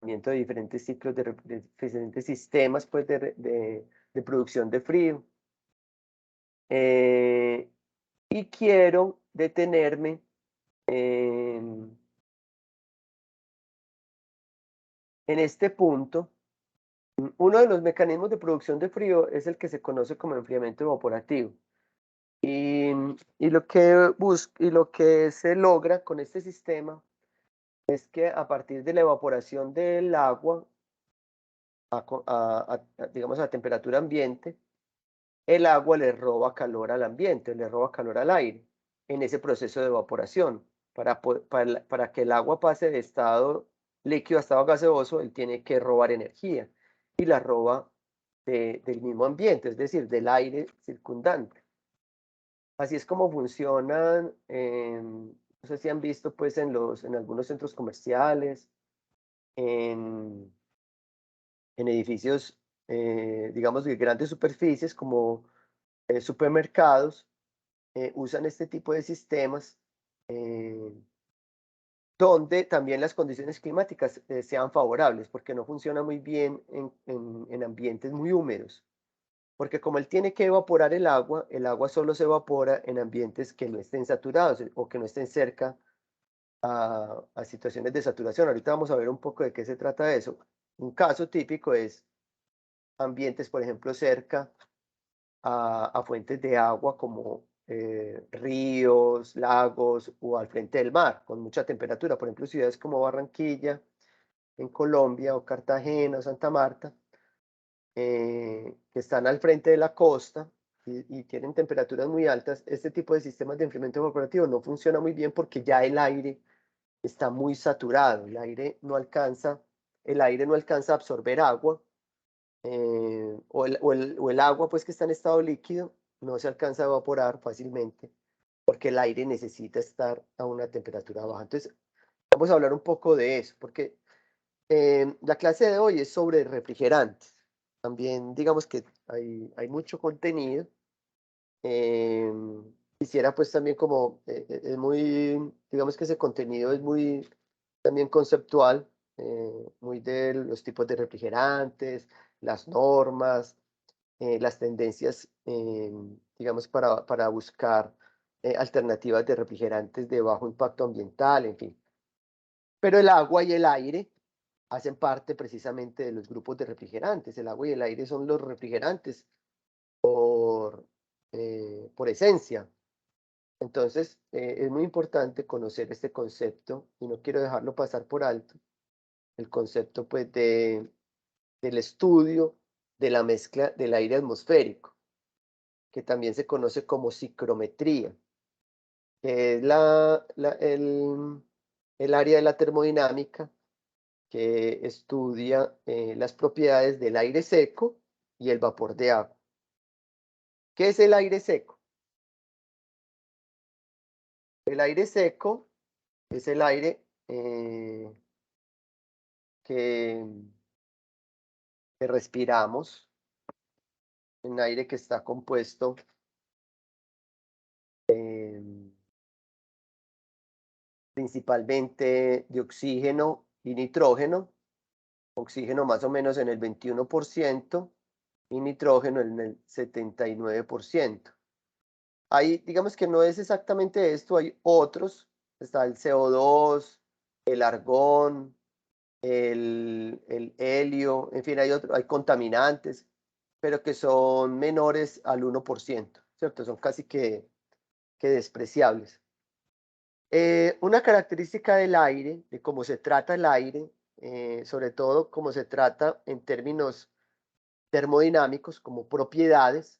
de diferentes ciclos de diferentes sistemas pues, de producción de frío. Y quiero detenerme en este punto. Uno de los mecanismos de producción de frío es el que se conoce como enfriamiento evaporativo. Y lo que se logra con este sistema es que a partir de la evaporación del agua, digamos a temperatura ambiente, el agua le roba calor al ambiente, le roba calor al aire en ese proceso de evaporación. Para que el agua pase de estado líquido a estado gaseoso, él tiene que robar energía y la roba del mismo ambiente, es decir, del aire circundante. Así es como funcionan, no sé si han visto pues en algunos centros comerciales, en, en edificios, digamos, de grandes superficies como supermercados, usan este tipo de sistemas eh, donde también las condiciones climáticas sean favorables, porque no funciona muy bien en ambientes muy húmedos. Porque como él tiene que evaporar el agua solo se evapora en ambientes que no estén saturados o que no estén cerca a situaciones de saturación. Ahorita vamos a ver un poco de qué se trata eso. Un caso típico es ambientes, por ejemplo, cerca a fuentes de agua como ríos, lagos o al frente del mar, con mucha temperatura. Por ejemplo, ciudades como Barranquilla, en Colombia, o Cartagena, o Santa Marta, que están al frente de la costa y tienen temperaturas muy altas. Este tipo de sistemas de enfriamiento evaporativo no funciona muy bien porque ya el aire está muy saturado, el aire no alcanza a absorber agua, o el agua pues que está en estado líquido no se alcanza a evaporar fácilmente porque el aire necesita estar a una temperatura baja. Entonces, vamos a hablar un poco de eso, porque la clase de hoy es sobre refrigerantes. También digamos que hay mucho contenido. Quisiera pues también como, es muy, digamos que ese contenido es muy también conceptual, muy de los tipos de refrigerantes, las normas, las tendencias, digamos, para buscar alternativas de refrigerantes de bajo impacto ambiental, en fin. Pero el agua y el aire hacen parte precisamente de los grupos de refrigerantes. El agua y el aire son los refrigerantes por esencia. Entonces, es muy importante conocer este concepto y no quiero dejarlo pasar por alto, el concepto pues del estudio de la mezcla del aire atmosférico, que también se conoce como ciclometría, que es el área de la termodinámica que estudia las propiedades del aire seco y el vapor de agua. ¿Qué es el aire seco? El aire seco es el aire que, que respiramos, un aire que está compuesto principalmente de oxígeno y nitrógeno, oxígeno más o menos en el 21% y nitrógeno en el 79%. Ahí, digamos que no es exactamente esto, hay otros, está el CO2, el argón, el helio, en fin, hay contaminantes, pero que son menores al 1%, ¿cierto? Son casi que despreciables. Una característica del aire, de cómo se trata el aire, sobre todo cómo se trata en términos termodinámicos, como propiedades,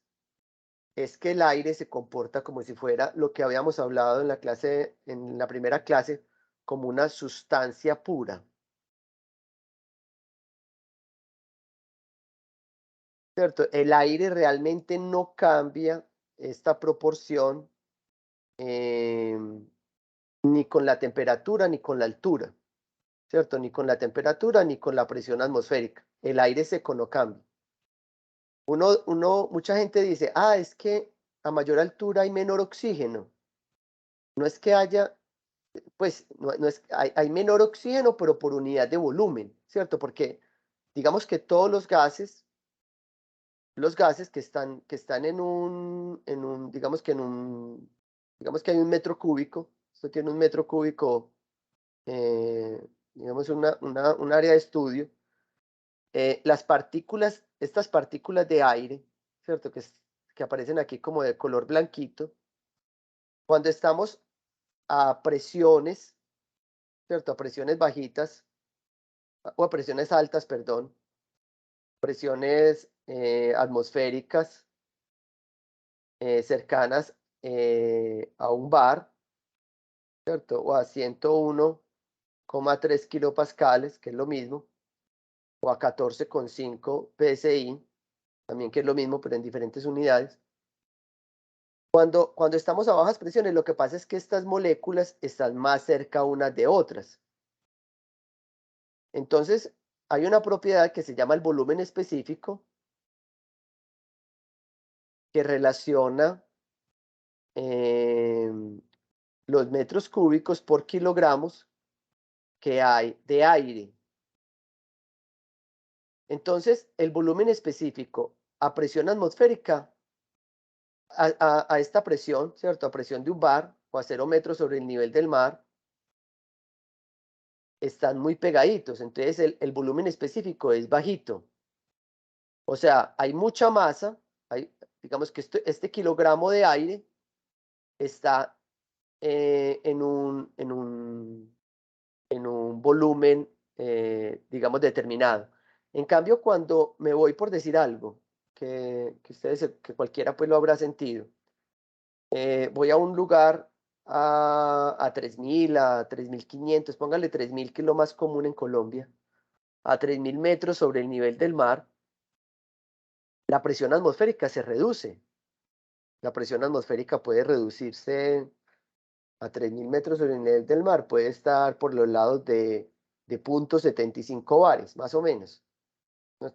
es que el aire se comporta como si fuera lo que habíamos hablado en la clase, en la primera clase, como una sustancia pura, ¿cierto? El aire realmente no cambia esta proporción ni con la temperatura ni con la altura, ¿cierto? Ni con la temperatura ni con la presión atmosférica. El aire seco no cambia. Mucha gente dice, es que a mayor altura hay menor oxígeno. No es que haya pues no es, hay menor oxígeno, pero por unidad de volumen, ¿cierto? Porque digamos que todos los gases que están digamos que digamos que hay un metro cúbico, esto tiene un metro cúbico, digamos un área de estudio, estas partículas de aire, ¿cierto? Que aparecen aquí como de color blanquito, cuando estamos a presiones, ¿cierto? A presiones bajitas, o a presiones altas, perdón, presiones atmosféricas cercanas a un bar, ¿cierto? O a 101,3 kilopascales, que es lo mismo, o a 14,5 psi, también que es lo mismo, pero en diferentes unidades. Cuando estamos a bajas presiones, lo que pasa es que estas moléculas están más cerca unas de otras. Entonces, hay una propiedad que se llama el volumen específico, que relaciona los metros cúbicos por kilogramos que hay de aire. Entonces, el volumen específico a presión atmosférica, a esta presión, ¿cierto? A presión de un bar o a 0 metros sobre el nivel del mar, están muy pegaditos. Entonces, el volumen específico es bajito. O sea, hay mucha masa, digamos que este kilogramo de aire está en un volumen, digamos, determinado. En cambio, cuando me voy por decir algo, que cualquiera pues lo habrá sentido, voy a un lugar a 3.000, a 3.500, póngale 3.000, que es lo más común en Colombia, a 3.000 metros sobre el nivel del mar, la presión atmosférica se reduce. La presión atmosférica puede reducirse a 3.000 metros sobre el nivel del mar, puede estar por los lados de 0,75 bares, más o menos.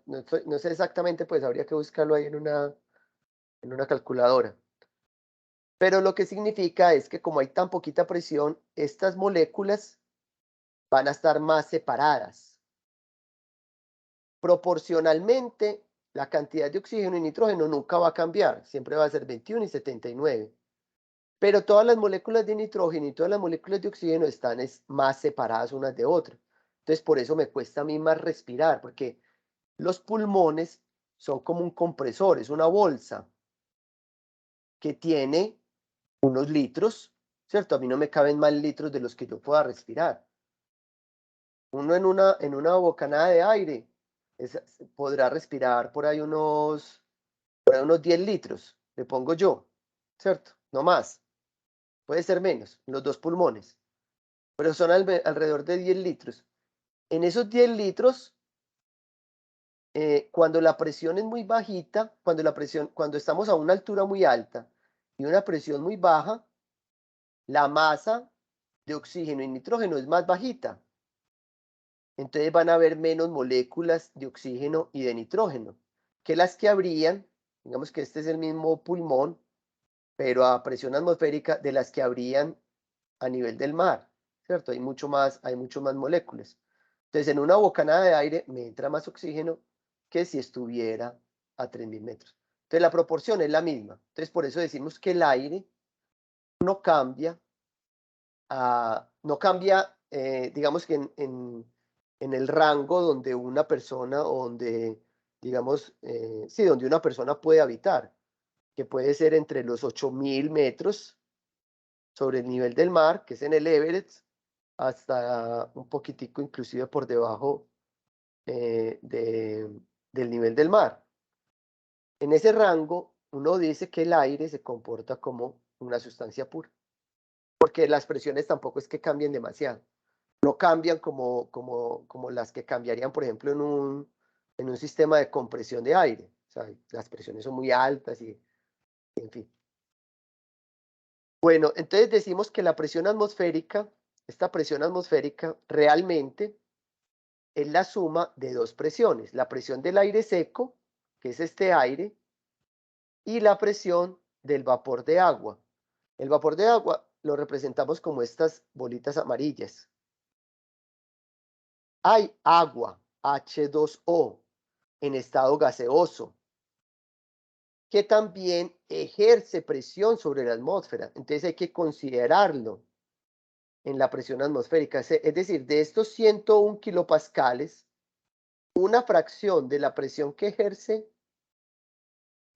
No sé exactamente, pues habría que buscarlo ahí en una calculadora. Pero lo que significa es que como hay tan poquita presión, estas moléculas van a estar más separadas. Proporcionalmente, la cantidad de oxígeno y nitrógeno nunca va a cambiar, siempre va a ser 21 y 79. Pero todas las moléculas de nitrógeno y todas las moléculas de oxígeno están más separadas unas de otras. Entonces, por eso me cuesta a mí más respirar, porque los pulmones son como un compresor, es una bolsa que tiene unos litros, ¿cierto? A mí no me caben más litros de los que yo pueda respirar. Uno en una bocanada de aire podrá respirar por ahí unos 10 litros, le pongo yo, ¿cierto? No más, puede ser menos, en los dos pulmones, pero son alrededor de 10 litros. En esos 10 litros, cuando la presión es muy bajita, cuando estamos a una altura muy alta y una presión muy baja, la masa de oxígeno y nitrógeno es más bajita. Entonces van a haber menos moléculas de oxígeno y de nitrógeno que las que habrían, digamos que este es el mismo pulmón, pero a presión atmosférica, de las que habrían a nivel del mar, ¿cierto? Hay mucho más moléculas. Entonces, en una bocanada de aire me entra más oxígeno que si estuviera a 3.000 metros. Entonces, la proporción es la misma. Entonces, por eso decimos que el aire no cambia, digamos que en el rango donde una persona, o donde, digamos, sí, donde una persona puede habitar, que puede ser entre los 8.000 metros sobre el nivel del mar, que es en el Everest, hasta un poquitico inclusive por debajo del nivel del mar. En ese rango, uno dice que el aire se comporta como una sustancia pura, porque las presiones tampoco es que cambien demasiado. No cambian como las que cambiarían, por ejemplo, en un sistema de compresión de aire. O sea, las presiones son muy altas y, en fin. Bueno, entonces decimos que la presión atmosférica, esta presión atmosférica realmente es la suma de dos presiones, la presión del aire seco, que es este aire, y la presión del vapor de agua. El vapor de agua, lo representamos como estas bolitas amarillas. Hay agua, H2O, en estado gaseoso, que también ejerce presión sobre la atmósfera. Entonces hay que considerarlo en la presión atmosférica. Es decir, de estos 101 kilopascales, una fracción de la presión que ejerce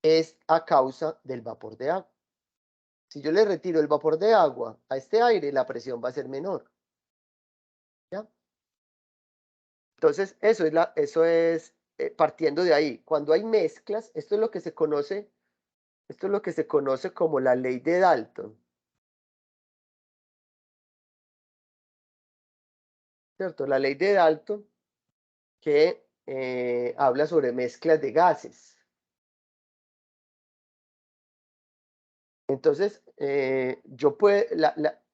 es a causa del vapor de agua. Si yo le retiro el vapor de agua a este aire, la presión va a ser menor. ¿Ya? Entonces, eso es partiendo de ahí. Cuando hay mezclas, esto es lo que se conoce como la ley de Dalton, ¿cierto? La ley de Dalton que habla sobre mezclas de gases. Entonces,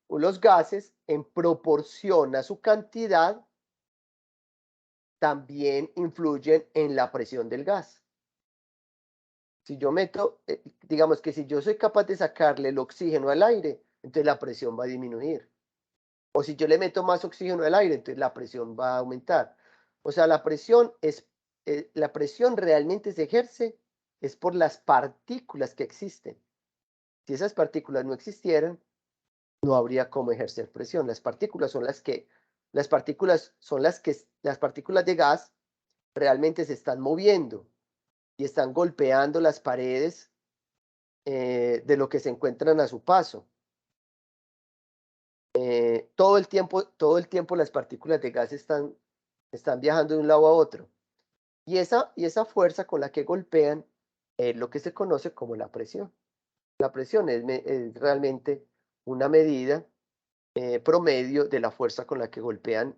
los gases en proporción a su cantidad también influyen en la presión del gas. Si yo meto, digamos que si yo soy capaz de sacarle el oxígeno al aire, entonces la presión va a disminuir. O si yo le meto más oxígeno al aire, entonces la presión va a aumentar. O sea, la presión realmente se ejerce es por las partículas que existen. Si esas partículas no existieran, no habría cómo ejercer presión. Las partículas de gas realmente se están moviendo y están golpeando las paredes de lo que se encuentran a su paso. Todo el tiempo las partículas de gas están viajando de un lado a otro. Y esa fuerza con la que golpean es lo que se conoce como la presión. La presión es realmente una medida promedio de la fuerza con la que golpean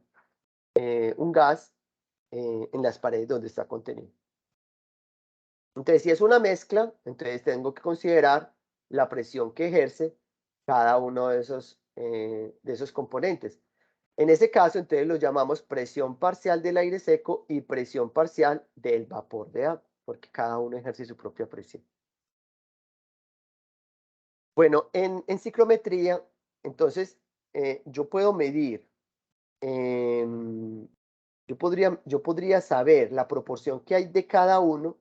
un gas en las paredes donde está contenido. Entonces, si es una mezcla, entonces tengo que considerar la presión que ejerce cada uno de esos componentes. En ese caso, entonces lo llamamos presión parcial del aire seco y presión parcial del vapor de agua, porque cada uno ejerce su propia presión. Bueno, en ciclometría, entonces, yo puedo medir, yo podría saber la proporción que hay de cada uno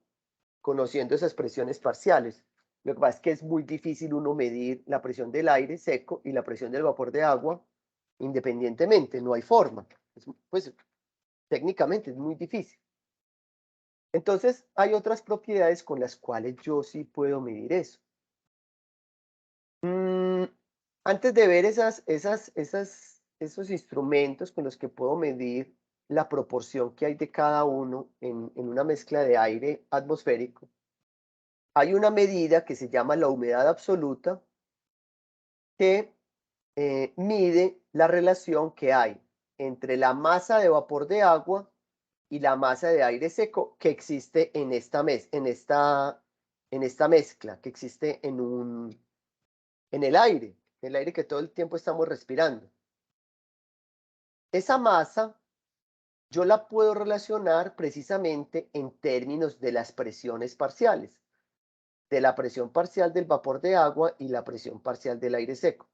conociendo esas presiones parciales. Lo que pasa es que es muy difícil uno medir la presión del aire seco y la presión del vapor de agua independientemente, no hay forma. Pues técnicamente es muy difícil. Entonces, hay otras propiedades con las cuales yo sí puedo medir eso. Antes de ver esos instrumentos con los que puedo medir la proporción que hay de cada uno en una mezcla de aire atmosférico, hay una medida que se llama la humedad absoluta que mide la relación que hay entre la masa de vapor de agua y la masa de aire seco que existe en esta mezcla, que existe en el aire que todo el tiempo estamos respirando. Esa masa yo la puedo relacionar precisamente en términos de las presiones parciales, de la presión parcial del vapor de agua y la presión parcial del aire seco.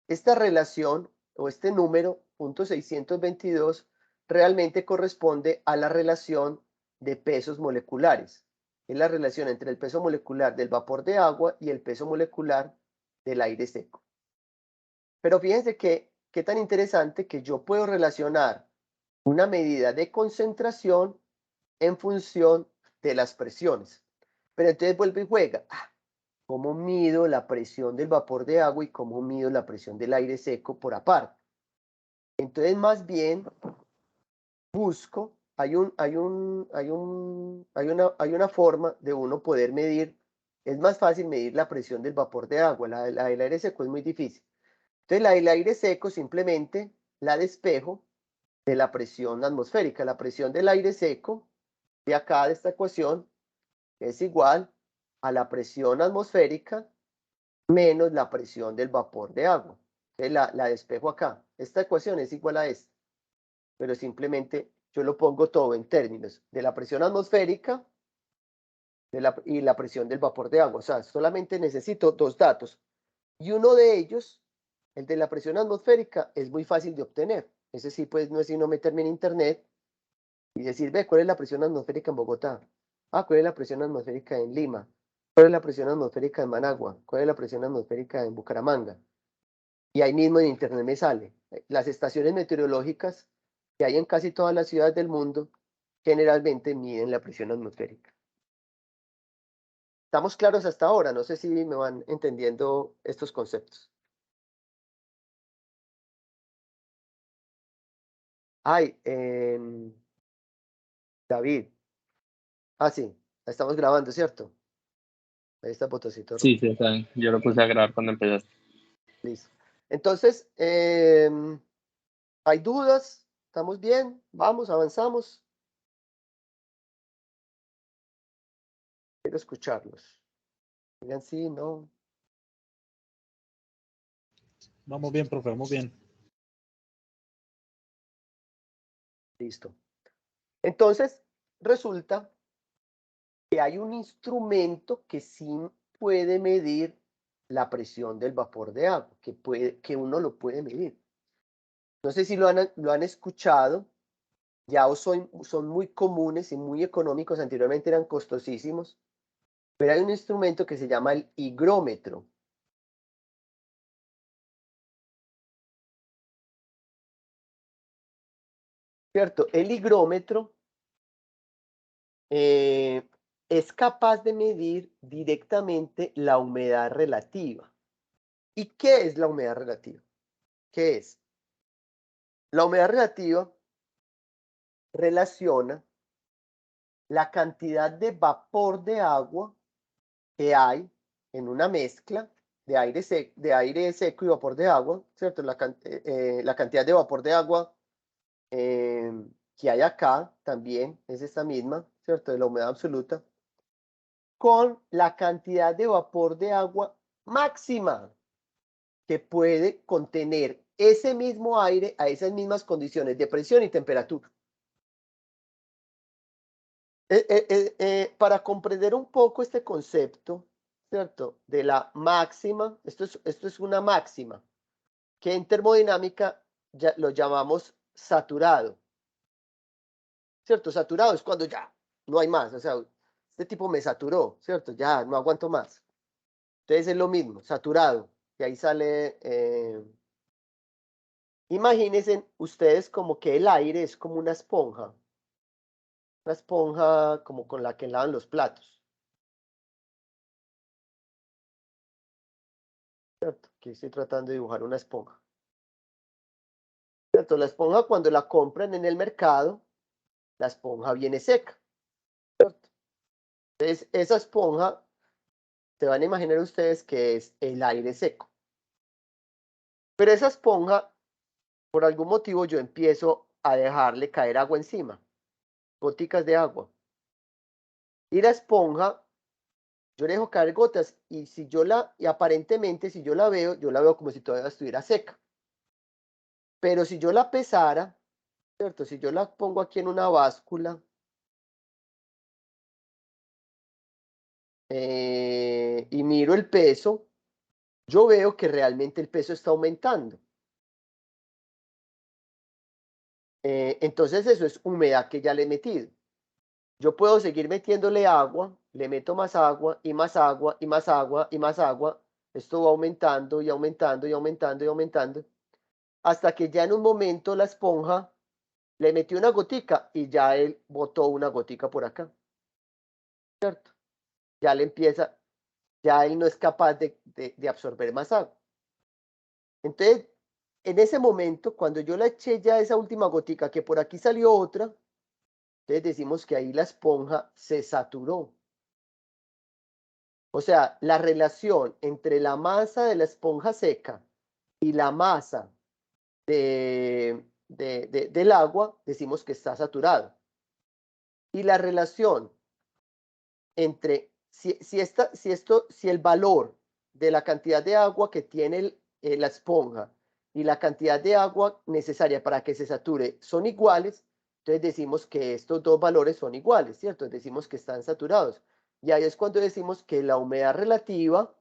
Esta relación o este número, .622, realmente corresponde a la relación de pesos moleculares. Es la relación entre el peso molecular del vapor de agua y el peso molecular del aire seco. Pero fíjense qué tan interesante que yo puedo relacionar una medida de concentración en función de las presiones. Pero entonces vuelve y juega. ¿Cómo mido la presión del vapor de agua y cómo mido la presión del aire seco por aparte? Entonces, más bien, busco, hay una forma de uno poder medir, es más fácil medir la presión del vapor de agua, la del aire seco es muy difícil. Entonces, la del aire seco simplemente la despejo de la presión atmosférica. La presión del aire seco, de acá de esta ecuación, es igual a la presión atmosférica menos la presión del vapor de agua. Entonces la despejo acá. Esta ecuación es igual a esta, pero simplemente yo lo pongo todo en términos de la presión atmosférica y la presión del vapor de agua. O sea, solamente necesito dos datos. Y uno de ellos El de la presión atmosférica es muy fácil de obtener. Ese sí, pues no es sino meterme en internet y decir, ve, ¿cuál es la presión atmosférica en Bogotá? Ah, ¿cuál es la presión atmosférica en Lima? ¿Cuál es la presión atmosférica en Managua? ¿Cuál es la presión atmosférica en Bucaramanga? Y ahí mismo en internet me sale. Las estaciones meteorológicas que hay en casi todas las ciudades del mundo generalmente miden la presión atmosférica. ¿Estamos claros hasta ahora? No sé si me van entendiendo estos conceptos. Ay, David. Ah, sí, estamos grabando, ¿cierto? Ahí está el botoncito rojo. Sí, sí, está bien. Yo lo puse a grabar cuando empezaste. Listo. Entonces, ¿hay dudas? ¿Estamos bien? Vamos, avanzamos. Quiero escucharlos. Digan sí, no. Vamos bien, profe, vamos bien. Listo. Entonces, resulta que hay un instrumento que sí puede medir la presión del vapor de agua, que uno lo puede medir. No sé si lo han escuchado, ya son muy comunes y muy económicos, anteriormente eran costosísimos, pero hay un instrumento que se llama el higrómetro. ¿Cierto? El higrómetro es capaz de medir directamente la humedad relativa. ¿Y qué es la humedad relativa? ¿Qué es? La humedad relativa relaciona la cantidad de vapor de agua que hay en una mezcla de aire seco y vapor de agua, ¿cierto? La cantidad de vapor de agua que hay acá también es esta misma, ¿cierto? De la humedad absoluta, con la cantidad de vapor de agua máxima que puede contener ese mismo aire a esas mismas condiciones de presión y temperatura. Para comprender un poco este concepto, ¿cierto? De la máxima, esto es una máxima, que en termodinámica ya lo llamamos saturado, ¿cierto? Saturado es cuando ya no hay más, o sea, este tipo me saturó, ¿cierto? Ya no aguanto más. Entonces es lo mismo, saturado, y ahí sale, imagínense ustedes como que el aire es como una esponja como con la que lavan los platos, ¿cierto? Aquí estoy tratando de dibujar una esponja. ¿Cierto? La esponja cuando la compran en el mercado, la esponja viene seca, ¿cierto? Entonces esa esponja, se van a imaginar ustedes que es el aire seco. Pero esa esponja, por algún motivo yo empiezo a dejarle caer agua encima, goticas de agua. Y la esponja, yo le dejo caer gotas y y aparentemente si yo la veo como si todavía estuviera seca. Pero si yo la pesara, ¿cierto? Si yo la pongo aquí en una báscula y miro el peso, yo veo que realmente el peso está aumentando. Entonces eso es humedad que ya le he metido. Yo puedo seguir metiéndole agua, le meto más agua y más agua y más agua y más agua. Esto va aumentando y aumentando y aumentando y aumentando, hasta que ya en un momento la esponja le metió una gotica y ya él botó una gotica por acá, ¿cierto? Ya le empieza, ya él no es capaz de absorber más agua. Entonces, en ese momento, cuando yo le eché ya esa última gotica, que por aquí salió otra, entonces decimos que ahí la esponja se saturó. O sea, la relación entre la masa de la esponja seca y la masa del agua, decimos que está saturado. Y la relación entre, si el valor de la cantidad de agua que tiene la esponja y la cantidad de agua necesaria para que se sature son iguales, entonces decimos que estos dos valores son iguales, ¿cierto? Decimos que están saturados. Y ahí es cuando decimos que la humedad relativa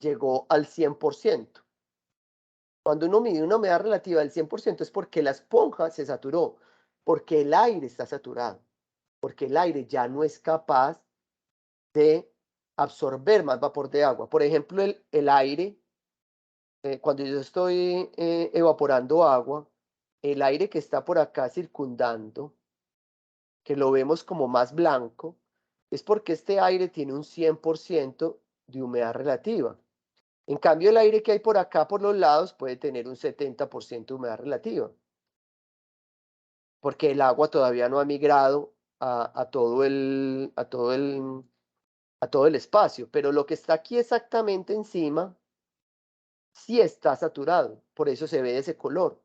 llegó al 100%. Cuando uno mide una humedad relativa del 100% es porque la esponja se saturó, porque el aire está saturado, porque el aire ya no es capaz de absorber más vapor de agua. Por ejemplo, el aire, cuando yo estoy evaporando agua, el aire que está por acá circundando, que lo vemos como más blanco, es porque este aire tiene un 100% de humedad relativa. En cambio, el aire que hay por acá, por los lados, puede tener un 70% de humedad relativa, porque el agua todavía no ha migrado a todo el espacio, pero lo que está aquí exactamente encima sí está saturado, por eso se ve de ese color,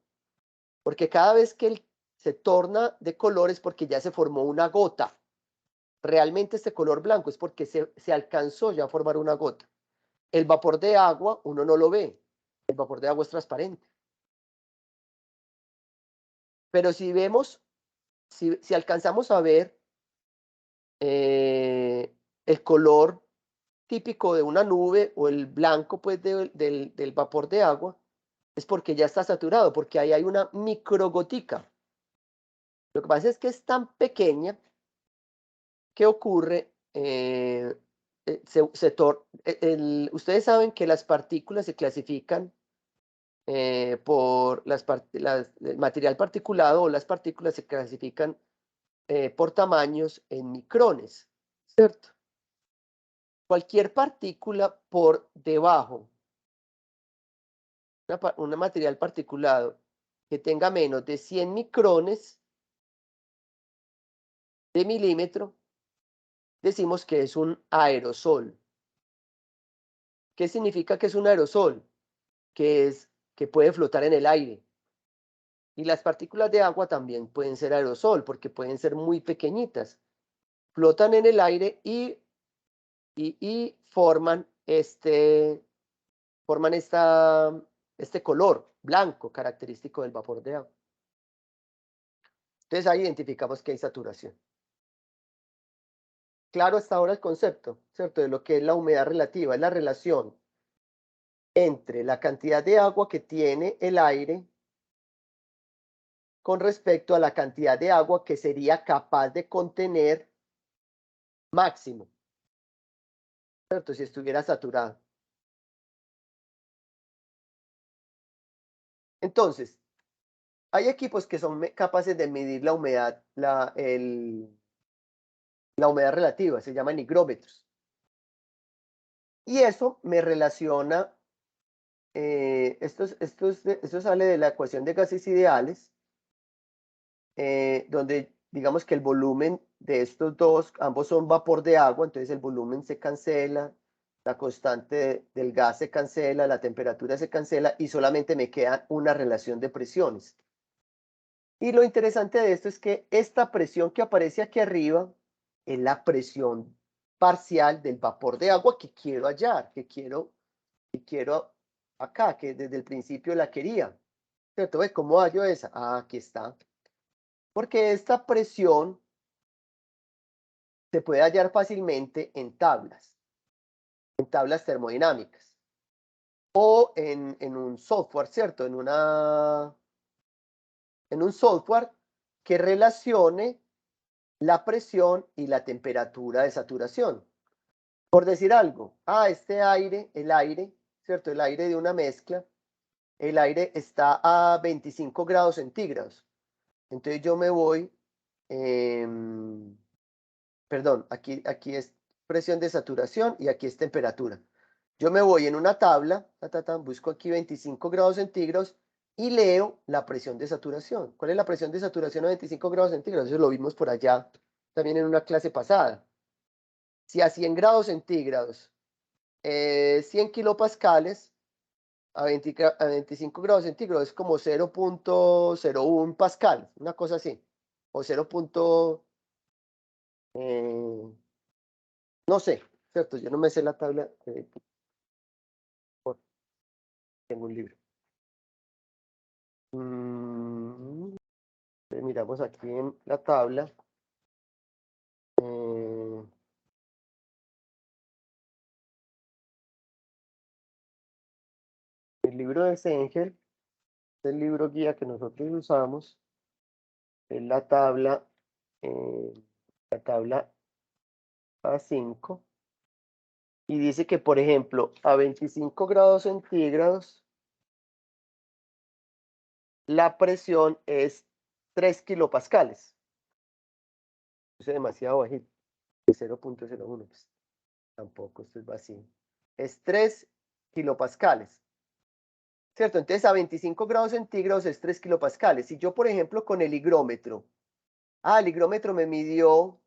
porque cada vez que se torna de color es porque ya se formó una gota. Realmente este color blanco es porque se alcanzó ya a formar una gota. El vapor de agua uno no lo ve, el vapor de agua es transparente. Pero si vemos, si alcanzamos a ver el color típico de una nube o el blanco pues del vapor de agua, es porque ya está saturado, porque ahí hay una microgotica. Lo que pasa es que es tan pequeña que ocurre, ustedes saben que las partículas se clasifican por el material particulado, o las partículas se clasifican por tamaños en micrones, ¿cierto? Cualquier partícula por debajo, un material particulado que tenga menos de 100 micrones de milímetro, decimos que es un aerosol. ¿Qué significa que es un aerosol? Que puede flotar en el aire. Y las partículas de agua también pueden ser aerosol, porque pueden ser muy pequeñitas. Flotan en el aire y forman este color blanco característico del vapor de agua. Entonces ahí identificamos que hay saturación. Claro hasta ahora el concepto, ¿cierto? De lo que es la humedad relativa, es la relación entre la cantidad de agua que tiene el aire con respecto a la cantidad de agua que sería capaz de contener máximo, ¿cierto? Si estuviera saturado. Entonces, hay equipos que son capaces de medir la humedad, la humedad relativa, se llaman higrómetros. Y eso me relaciona, esto sale de la ecuación de gases ideales, donde digamos que el volumen de estos dos, ambos son vapor de agua, entonces el volumen se cancela, la constante del gas se cancela, la temperatura se cancela y solamente me queda una relación de presiones. Y lo interesante de esto es que esta presión que aparece aquí arriba es la presión parcial del vapor de agua que quiero hallar, que quiero acá, que desde el principio la quería. ¿Cierto? ¿Ves cómo hallo esa? Ah, aquí está. Porque esta presión se puede hallar fácilmente en tablas termodinámicas o en un software, ¿cierto? En un software que relacione la presión y la temperatura de saturación. Por decir algo, este aire, el aire, ¿cierto? El aire de una mezcla, el aire está a 25 grados centígrados. Entonces yo me voy, perdón, aquí es presión de saturación y aquí es temperatura. Yo me voy en una tabla, busco aquí 25 grados centígrados y leo la presión de saturación. ¿Cuál es la presión de saturación a 25 grados centígrados? Eso lo vimos por allá también en una clase pasada. Si a 100 grados centígrados, 100 kilopascales a 25 grados centígrados es como 0.01 pascal, una cosa así, o 0. No sé, ¿cierto? Yo no me sé la tabla, tengo un libro. Miramos aquí en la tabla. El libro de Sengel el libro guía que nosotros usamos, es la tabla A5, y dice que, por ejemplo, a 25 grados centígrados, la presión es 3 kilopascales. Es demasiado bajito, 0.01, pues, tampoco, esto es vacío. Es 3 kilopascales, ¿cierto? Entonces, a 25 grados centígrados es 3 kilopascales. Si yo, por ejemplo, con el higrómetro, el higrómetro me midió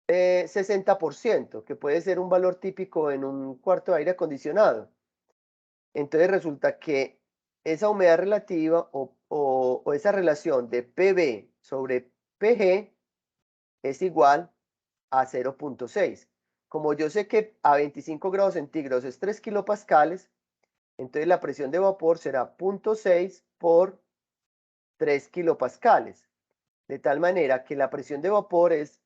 60%, que puede ser un valor típico en un cuarto de aire acondicionado. Entonces resulta que esa humedad relativa o esa relación de PV sobre PG es igual a 0.6. Como yo sé que a 25 grados centígrados es 3 kilopascales, entonces la presión de vapor será 0.6 por 3 kilopascales. De tal manera que la presión de vapor es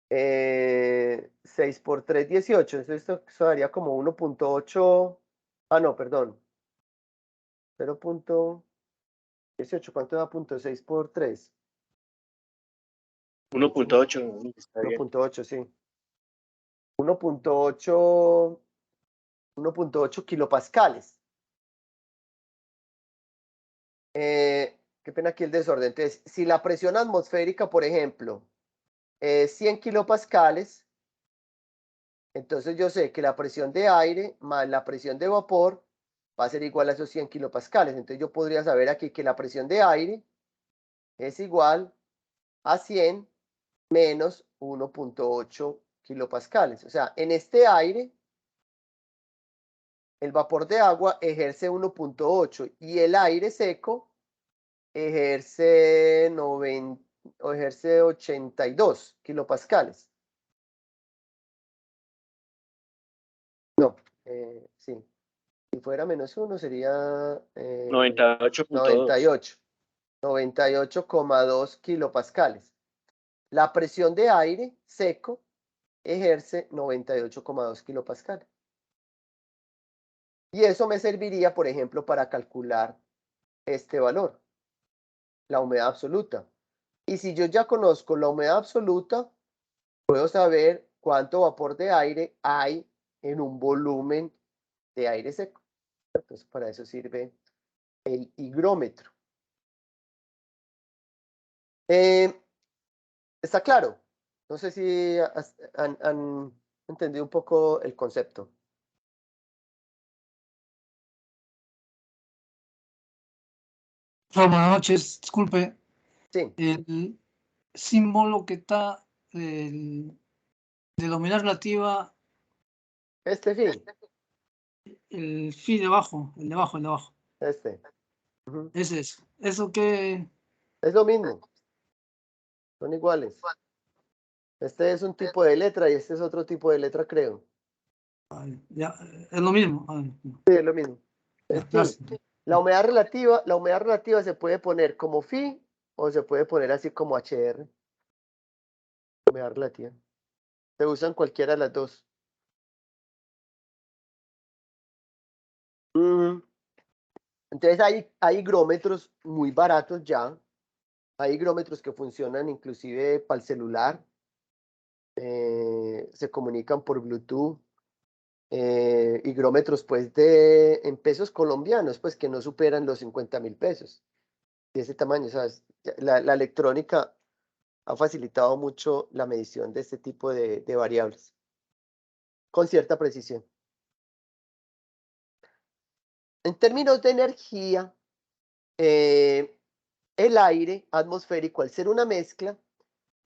6 por 3, 18. Entonces esto daría como 1.8. No, perdón. 0.18. ¿Cuánto da 0.6 por 3? 1.8. Está bien. 1.8, sí. 1.8 kilopascales. Qué pena aquí el desorden. Entonces, si la presión atmosférica, por ejemplo, es 100 kilopascales, entonces yo sé que la presión de aire más la presión de vapor va a ser igual a esos 100 kilopascales. Entonces yo podría saber aquí que la presión de aire es igual a 100 menos 1.8 kilopascales. O sea, en este aire, el vapor de agua ejerce 1.8 y el aire seco ejerce 82 kilopascales. No, sí. Si fuera menos 1 sería 98.2. 98,2 kilopascales. La presión de aire seco ejerce 98,2 kilopascales. Y eso me serviría, por ejemplo, para calcular este valor, la humedad absoluta. Y si yo ya conozco la humedad absoluta, puedo saber cuánto vapor de aire hay en un volumen de aire seco. Entonces, para eso sirve el higrómetro. ¿Está claro? No sé si han entendido un poco el concepto. Buenas noches, disculpe. Sí, El símbolo que está de la humedad relativa, fin, el phi debajo, el debajo. Ujú. Ese es. ¿Eso qué? Es lo mismo, son iguales. Este es un tipo de letra y este es otro tipo de letra, creo. Ya, es lo mismo. Sí, es lo mismo. Ya, Es phi. gracias. La humedad relativa se puede poner como phi o se puede poner así como HR. Humedad relativa. Se usan cualquiera de las dos. Entonces hay higrómetros muy baratos ya. Hay higrómetros que funcionan inclusive para el celular. Se comunican por Bluetooth. Higrómetros pues en pesos colombianos, pues que no superan los 50.000 pesos. De ese tamaño, ¿sabes? La electrónica ha facilitado mucho la medición de este tipo de variables con cierta precisión. En términos de energía, el aire atmosférico, al ser una mezcla,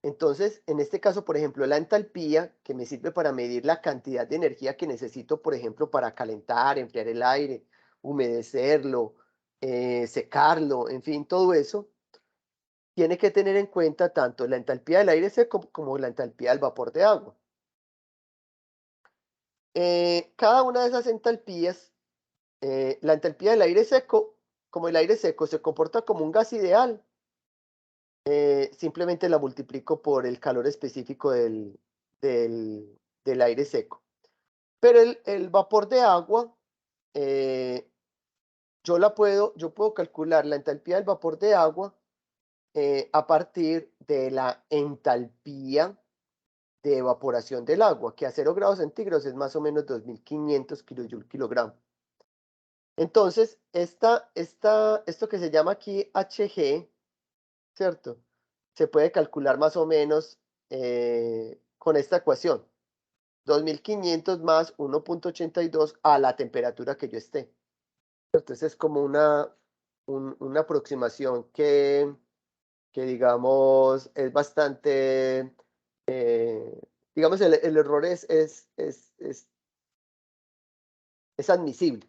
entonces, en este caso, por ejemplo, la entalpía, que me sirve para medir la cantidad de energía que necesito, por ejemplo, para calentar, enfriar el aire, humedecerlo, secarlo, en fin, todo eso, tiene que tener en cuenta tanto la entalpía del aire seco como la entalpía del vapor de agua. Cada una de esas entalpías, la entalpía del aire seco, como el aire seco se comporta como un gas ideal, simplemente la multiplico por el calor específico del aire seco. Pero el vapor de agua yo puedo calcular la entalpía del vapor de agua a partir de la entalpía de evaporación del agua, que a 0 grados centígrados es más o menos 2500 kilojoules kilogramo. Entonces, esto que se llama aquí Hg, ¿cierto? Se puede calcular más o menos con esta ecuación. 2500 más 1.82 a la temperatura que yo esté. Entonces es como una aproximación que digamos es bastante, digamos el error es admisible.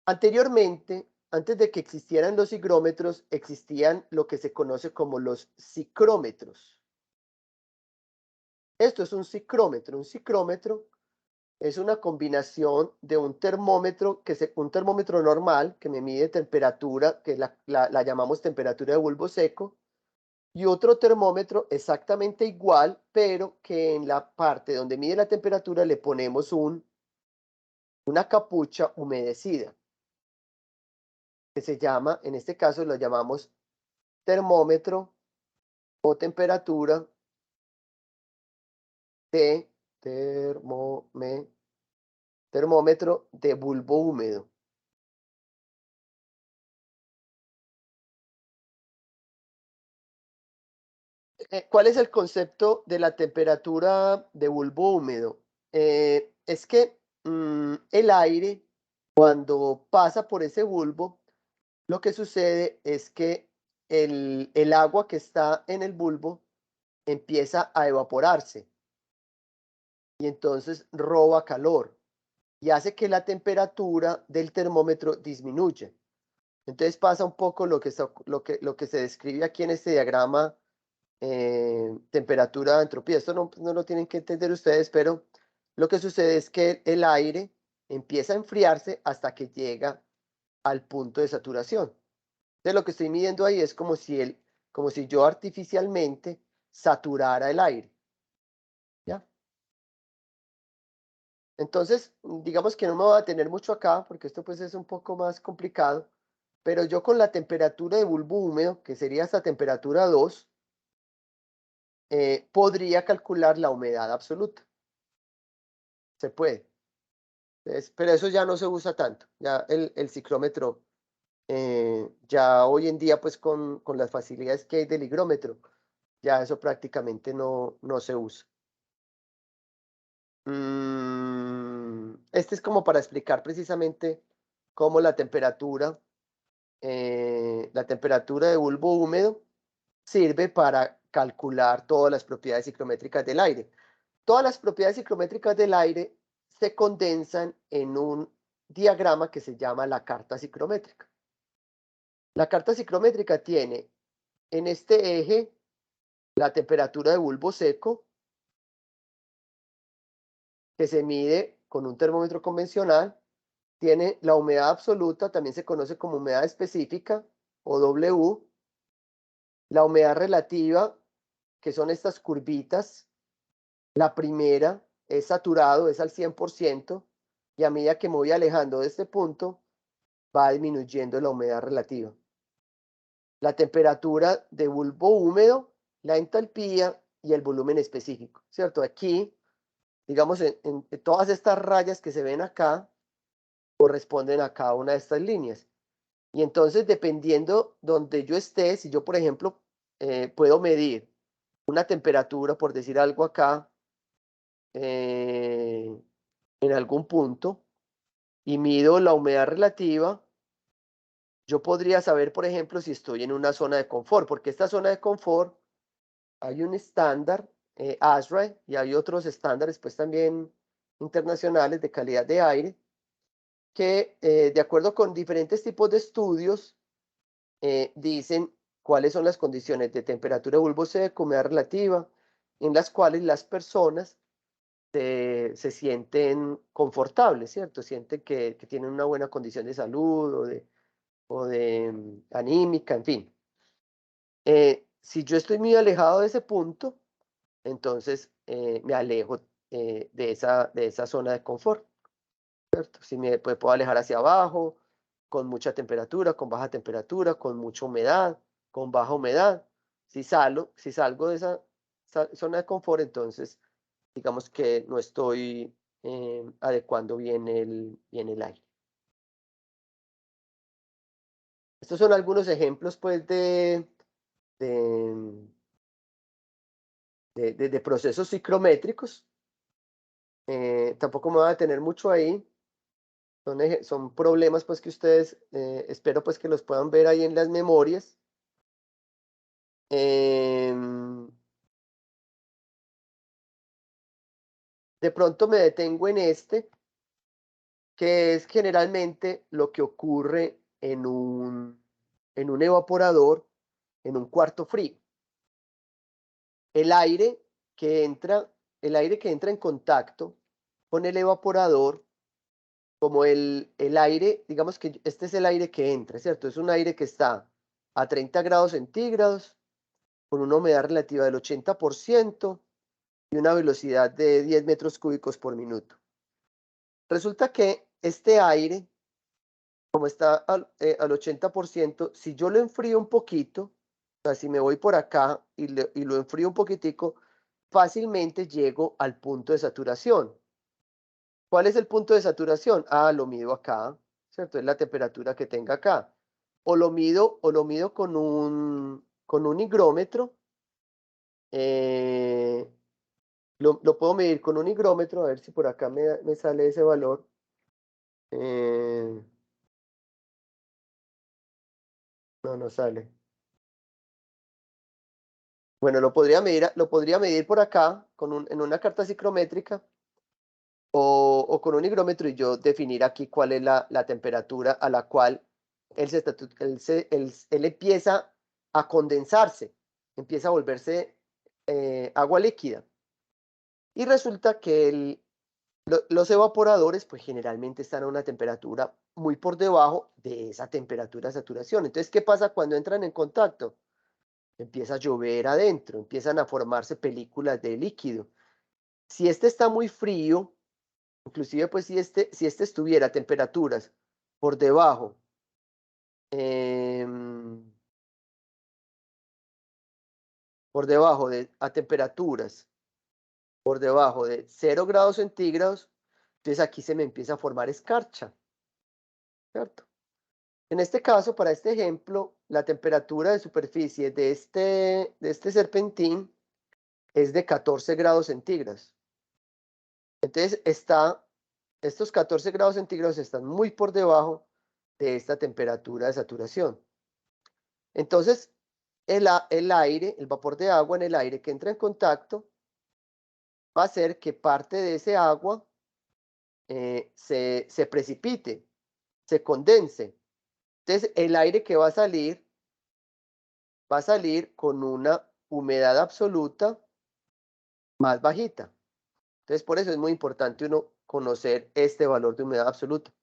Anteriormente, antes de que existieran los higrómetros, existían lo que se conoce como los ciclómetros. Esto es un ciclómetro. Un ciclómetro es una combinación de un termómetro, un termómetro normal que me mide temperatura, que la llamamos temperatura de bulbo seco, y otro termómetro exactamente igual, pero que en la parte donde mide la temperatura le ponemos una capucha humedecida, que se llama, en este caso lo llamamos termómetro o temperatura de termómetro de bulbo húmedo. ¿Cuál es el concepto de la temperatura de bulbo húmedo? Es que el aire, cuando pasa por ese bulbo, lo que sucede es que el agua que está en el bulbo empieza a evaporarse y entonces roba calor y hace que la temperatura del termómetro disminuya. Entonces pasa un poco lo que se describe aquí en este diagrama, temperatura, entropía. Esto no lo tienen que entender ustedes, pero lo que sucede es que el aire empieza a enfriarse hasta que llega al punto de saturación. Entonces lo que estoy midiendo ahí es como si yo artificialmente saturara el aire. ¿Ya? Entonces, digamos que no me voy a detener mucho acá, porque esto pues es un poco más complicado, pero yo con la temperatura de bulbo húmedo, que sería esta temperatura 2, podría calcular la humedad absoluta. Se puede. Pero eso ya no se usa tanto. Ya el ciclómetro, ya hoy en día pues con las facilidades que hay del higrómetro, ya eso prácticamente no se usa. Este es como para explicar precisamente cómo la temperatura de bulbo húmedo sirve para calcular todas las propiedades ciclométricas del aire. Todas las propiedades ciclométricas del aire se condensan en un diagrama que se llama la carta ciclométrica. La carta ciclométrica tiene en este eje la temperatura de bulbo seco, que se mide con un termómetro convencional. Tiene la humedad absoluta, también se conoce como humedad específica o W, la humedad relativa, que son estas curvitas. La primera es saturado, es al 100%, y a medida que me voy alejando de este punto, va disminuyendo la humedad relativa. La temperatura de bulbo húmedo, la entalpía y el volumen específico, ¿cierto? Aquí, digamos, en todas estas rayas que se ven acá, corresponden a cada una de estas líneas. Y entonces, dependiendo donde yo esté, si yo, por ejemplo, puedo medir una temperatura, por decir algo acá, en algún punto, y mido la humedad relativa, yo podría saber, por ejemplo, si estoy en una zona de confort, porque esta zona de confort hay un estándar, ASHRAE, y hay otros estándares, pues también internacionales de calidad de aire, que de acuerdo con diferentes tipos de estudios, dicen cuáles son las condiciones de temperatura de bulbo seco, humedad relativa, en las cuales las personas se sienten confortables, ¿cierto? Sienten que tienen una buena condición de salud o de anímica, en fin. Si yo estoy muy alejado de ese punto, entonces me alejo de esa zona de confort. ¿cierto? Si me puedo alejar hacia abajo, con mucha temperatura, con baja temperatura, con mucha humedad, con baja humedad. Si salgo de esa zona de confort, entonces digamos que no estoy adecuando bien el aire. Estos son algunos ejemplos, pues, de procesos ciclométricos. Tampoco me voy a detener mucho ahí. Son problemas, pues, que ustedes, espero, pues, que los puedan ver ahí en las memorias. De pronto me detengo en este, que es generalmente lo que ocurre en un evaporador, en un cuarto frío. El aire que entra en contacto con el evaporador, como el aire, digamos que este es el aire que entra, ¿cierto? Es un aire que está a 30 grados centígrados, con una humedad relativa del 80% y una velocidad de 10 metros cúbicos por minuto. Resulta que este aire, como está al 80%, si yo lo enfrío un poquito, o sea, si me voy por acá y lo enfrío un poquitico, fácilmente llego al punto de saturación. ¿Cuál es el punto de saturación? Ah, lo mido acá, ¿cierto? Es la temperatura que tenga acá. O lo mido con un higrómetro. Lo puedo medir con un higrómetro, a ver si por acá me sale ese valor. No sale. Bueno, lo podría medir por acá en una carta ciclométrica o con un higrómetro y yo definir aquí cuál es la temperatura a la cual él empieza a condensarse, empieza a volverse agua líquida. Y resulta que los evaporadores pues generalmente están a una temperatura muy por debajo de esa temperatura de saturación. Entonces, ¿qué pasa cuando entran en contacto? Empieza a llover adentro, empiezan a formarse películas de líquido. Si este está muy frío, inclusive pues si este estuviera a temperaturas por debajo, a temperaturas por debajo de 0 grados centígrados, entonces aquí se me empieza a formar escarcha, ¿cierto? En este caso, para este ejemplo, la temperatura de superficie de este serpentín es de 14 grados centígrados. Entonces, estos 14 grados centígrados están muy por debajo de esta temperatura de saturación. Entonces, el aire, el vapor de agua en el aire que entra en contacto, va a hacer que parte de ese agua se precipite, se condense. Entonces, el aire que va a salir con una humedad absoluta más bajita. Entonces, por eso es muy importante uno conocer este valor de humedad absoluta.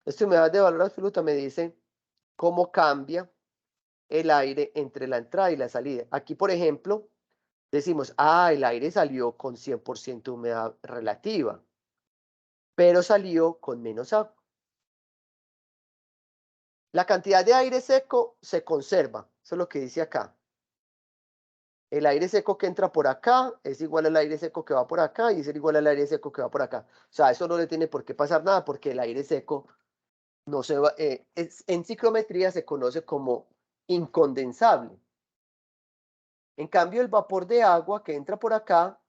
Esta humedad de valor absoluta me dice cómo cambia el aire entre la entrada y la salida. Aquí, por ejemplo, decimos, el aire salió con 100% humedad relativa, pero salió con menos agua. La cantidad de aire seco se conserva, eso es lo que dice acá. El aire seco que entra por acá es igual al aire seco que va por acá y es igual al aire seco que va por acá. O sea, eso no le tiene por qué pasar nada porque el aire seco no se va, en ciclometría se conoce como incondensable. En cambio, el vapor de agua que entra por acá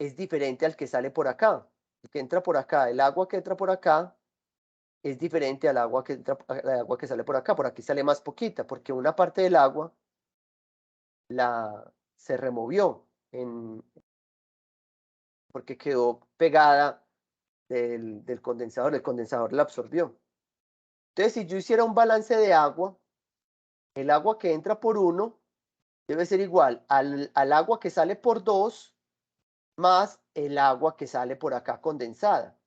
es diferente al que sale por acá. El que entra por acá, el agua que entra por acá es diferente al agua que sale por acá. Por aquí sale más poquita, porque una parte del agua se removió porque quedó pegada del condensador. El condensador la absorbió. Entonces, si yo hiciera un balance de agua, el agua que entra por 1 debe ser igual al agua que sale por 2 más el agua que sale por acá condensada.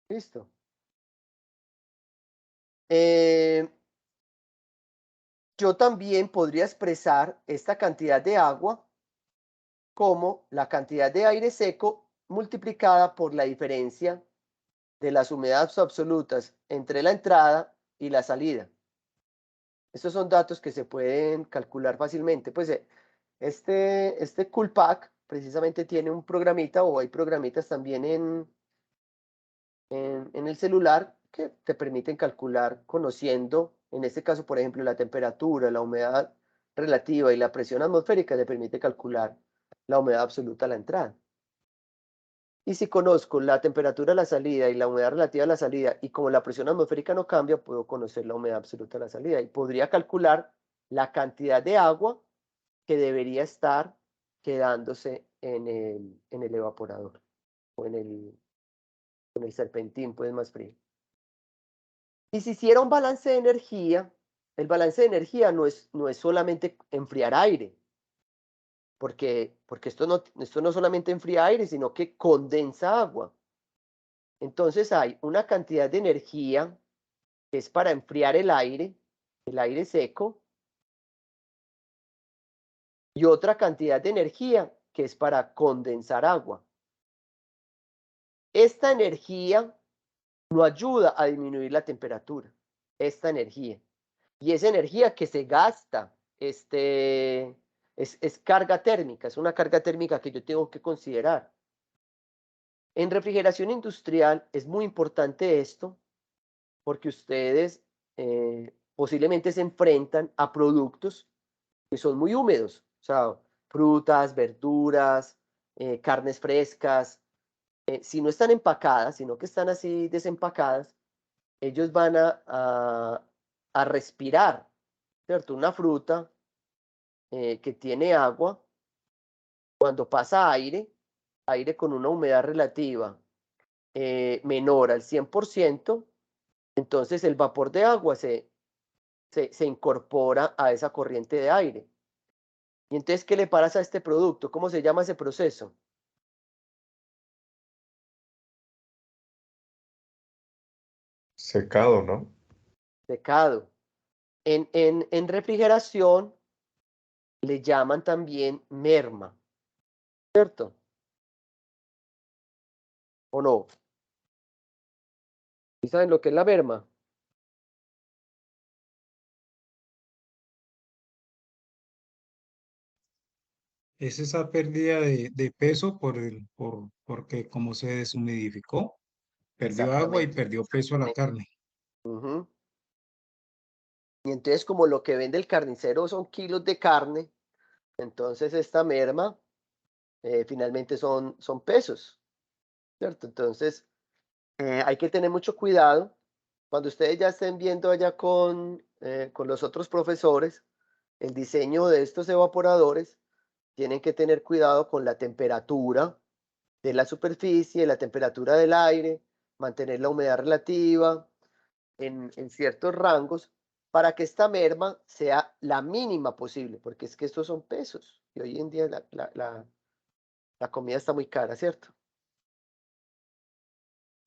¿Listo? Yo también podría expresar esta cantidad de agua como la cantidad de aire seco multiplicada por la diferencia de las humedades absolutas entre la entrada y la salida. Estos son datos que se pueden calcular fácilmente. Pues este Coolpack precisamente tiene un programita, o hay programitas también en el celular que te permiten calcular conociendo, en este caso, por ejemplo, la temperatura, la humedad relativa y la presión atmosférica, te permite calcular la humedad absoluta a la entrada. Y si conozco la temperatura a la salida y la humedad relativa a la salida, y como la presión atmosférica no cambia, puedo conocer la humedad absoluta a la salida y podría calcular la cantidad de agua que debería estar quedándose en el evaporador o en el serpentín, pues más frío. Y si hiciera un balance de energía, el balance de energía no es solamente enfriar aire, porque esto no solamente enfría aire, sino que condensa agua. Entonces hay una cantidad de energía que es para enfriar el aire seco, y otra cantidad de energía que es para condensar agua. Esta energía no ayuda a disminuir la temperatura, esta energía. Y esa energía que se gasta, es carga térmica, es una carga térmica que yo tengo que considerar. En refrigeración industrial es muy importante esto, porque ustedes posiblemente se enfrentan a productos que son muy húmedos, o sea, frutas, verduras, carnes frescas. Si no están empacadas, sino que están así desempacadas, ellos van a respirar, ¿cierto? Una fruta que tiene agua, cuando pasa aire con una humedad relativa menor al 100%, entonces el vapor de agua se incorpora a esa corriente de aire. Y entonces, ¿qué le pasa a este producto? ¿Cómo se llama ese proceso? Secado, ¿no? Secado. En refrigeración le llaman también merma, ¿cierto? ¿O no? ¿Y saben lo que es la merma? Es esa pérdida de peso porque como se deshumidificó, perdió agua y Exactamente. perdió peso a la carne. Uh-huh. Y entonces, como lo que vende el carnicero son kilos de carne, entonces esta merma finalmente son pesos, ¿cierto? Entonces, hay que tener mucho cuidado. Cuando ustedes ya estén viendo allá con los otros profesores el diseño de estos evaporadores, tienen que tener cuidado con la temperatura de la superficie, la temperatura del aire, mantener la humedad relativa en ciertos rangos para que esta merma sea la mínima posible, porque es que estos son pesos y hoy en día la comida está muy cara, ¿cierto?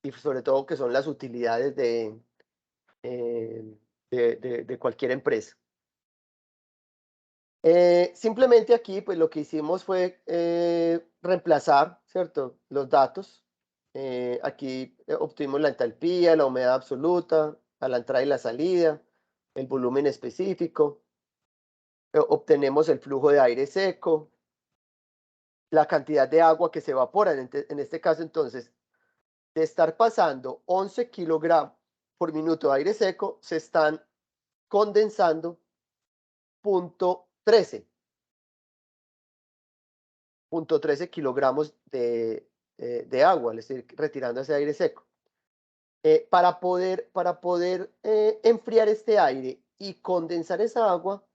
Y sobre todo que son las utilidades de cualquier empresa. Simplemente aquí, pues lo que hicimos fue reemplazar, ¿cierto?, los datos. Aquí obtuvimos la entalpía, la humedad absoluta, a la entrada y la salida, el volumen específico. Obtenemos el flujo de aire seco, la cantidad de agua que se evapora. En este caso, entonces, de estar pasando 11 kilogramos por minuto de aire seco, se están condensando 0.13 kilogramos de agua, le estoy retirando ese aire seco. Para poder enfriar este aire y condensar esa agua,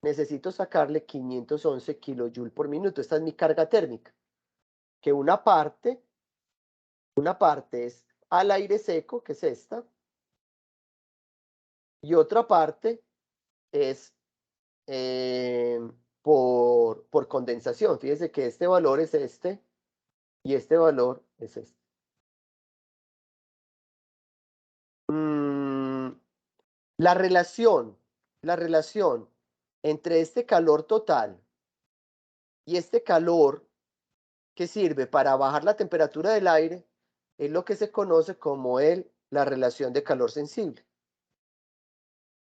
necesito sacarle 511 kilojoules por minuto. Esta es mi carga térmica, que una parte es al aire seco, que es esta, y otra parte es por condensación. Fíjense que este valor es este y este valor es este. La relación entre este calor total y este calor que sirve para bajar la temperatura del aire es lo que se conoce como la relación de calor sensible.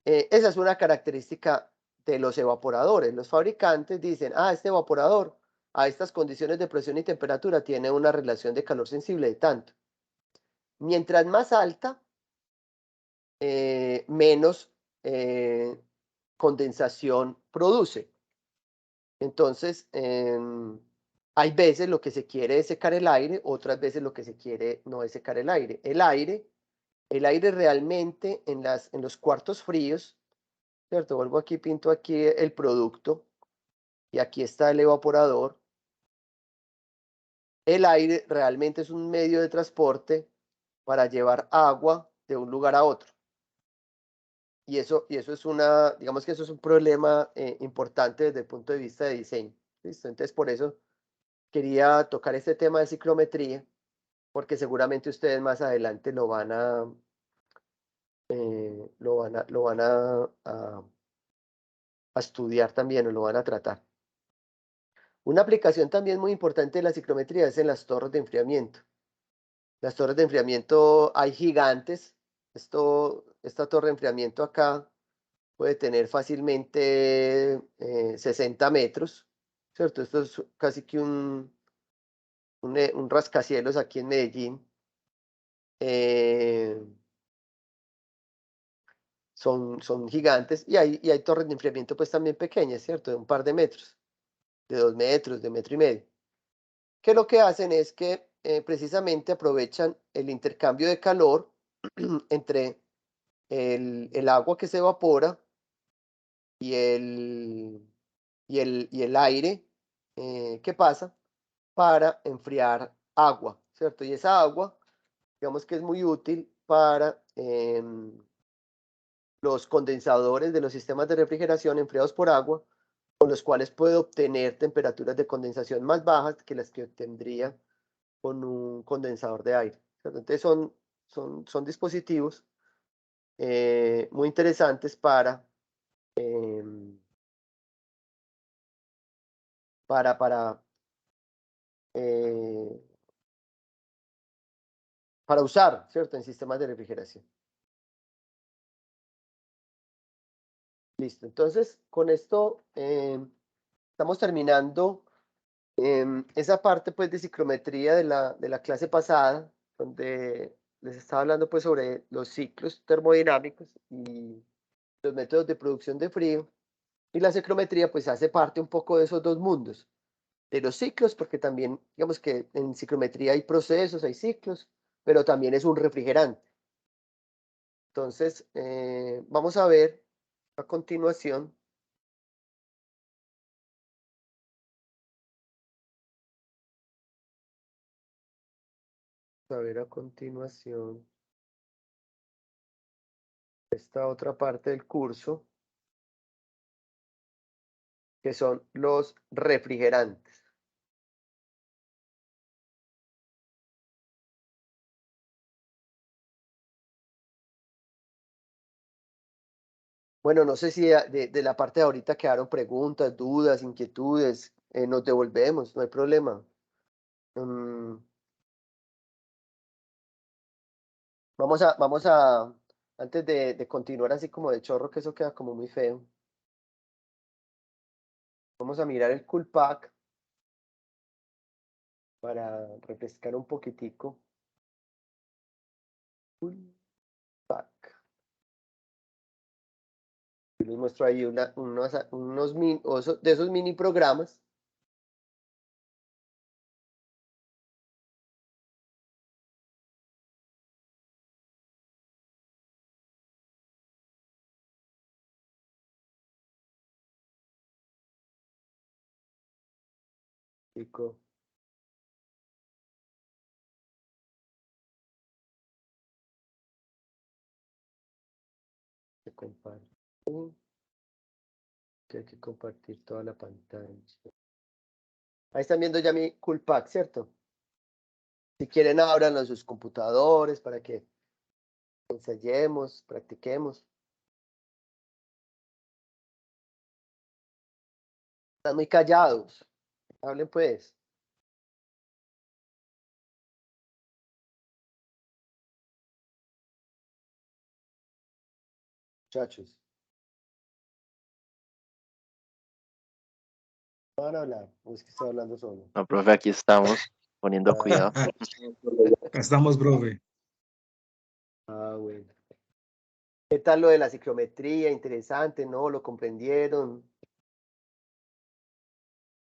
Esa es una característica de los evaporadores. Los fabricantes dicen, este evaporador a estas condiciones de presión y temperatura tiene una relación de calor sensible de tanto. Mientras más alta, menos condensación produce. Entonces, hay veces lo que se quiere es secar el aire, otras veces lo que se quiere no es secar el aire. El aire realmente en los cuartos fríos, ¿cierto? Vuelvo aquí, pinto aquí el producto y aquí está el evaporador. El aire realmente es un medio de transporte para llevar agua de un lugar a otro. Y eso es digamos que eso es un problema importante desde el punto de vista de diseño. ¿Listo? Entonces, por eso quería tocar este tema de ciclometría, porque seguramente ustedes más adelante lo van a estudiar también o lo van a tratar. Una aplicación también muy importante de la ciclometría es en las torres de enfriamiento. Las torres de enfriamiento hay gigantes. Esta torre de enfriamiento acá puede tener fácilmente 60 metros, ¿cierto? Esto es casi que un rascacielos aquí en Medellín. Son gigantes y hay torres de enfriamiento pues también pequeñas, ¿cierto? De un par de metros, de 2 metros, de metro y medio. Que lo que hacen es que precisamente aprovechan el intercambio de calor entre el agua que se evapora y el aire que pasa para enfriar agua, ¿cierto? Y esa agua, digamos que es muy útil para los condensadores de los sistemas de refrigeración enfriados por agua, con los cuales puede obtener temperaturas de condensación más bajas que las que obtendría con un condensador de aire, ¿cierto? Entonces son dispositivos muy interesantes para eh, para usar, ¿cierto? En sistemas de refrigeración. Listo. Entonces, con esto estamos terminando esa parte pues de ciclometría de la clase pasada, donde les estaba hablando pues sobre los ciclos termodinámicos y los métodos de producción de frío. Y la ciclometría pues hace parte un poco de esos dos mundos, de los ciclos, porque también digamos que en ciclometría hay procesos, hay ciclos, pero también es un refrigerante. Entonces, vamos a ver a continuación esta otra parte del curso, que son los refrigerantes. Bueno, no sé si de la parte de ahorita quedaron preguntas, dudas, inquietudes. Nos devolvemos, no hay problema. Vamos a, antes de continuar así como de chorro, que eso queda como muy feo. Vamos a mirar el Coolpack para refrescar un poquitico. Coolpack. Les muestro ahí de esos mini programas. Chico. Se comparte. Hay que compartir toda la pantalla. Ahí están viendo ya mi Coolpack, ¿cierto? Si quieren, ábranlo en sus computadores para que ensayemos, practiquemos. Están muy callados. Hablen pues. muchachos. No van a hablar, o es que estoy hablando solo. No, profe, aquí estamos poniendo cuidado. Acá estamos, profe. Bueno. ¿Qué tal lo de la ciclometría? Interesante, ¿no? ¿Lo comprendieron?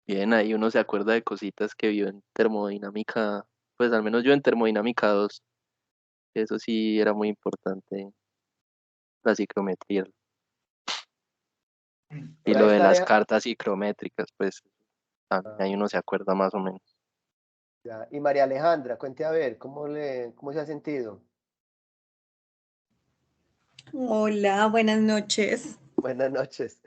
Bien, ahí uno se acuerda de cositas que vio en termodinámica, pues al menos yo en termodinámica 2, eso sí era muy importante, la ciclometría. Y Por ahí lo de está las cartas ciclométricas, pues también ahí Ah, uno se acuerda más o menos. ya. Y María Alejandra, cuente a ver, cómo se ha sentido? Hola, buenas noches. Buenas noches.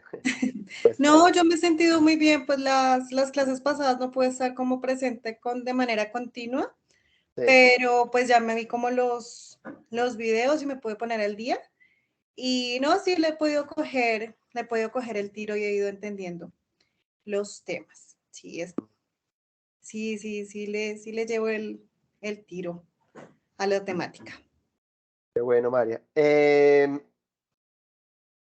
Pues, No, yo me he sentido muy bien, pues las clases pasadas no pude estar como presente de manera continua, sí. pero pues ya me vi como los videos y me pude poner al día. Y no, sí, le he podido coger el tiro y he ido entendiendo los temas. Sí, sí le llevo el tiro a la temática. Qué bueno, María. ¿Te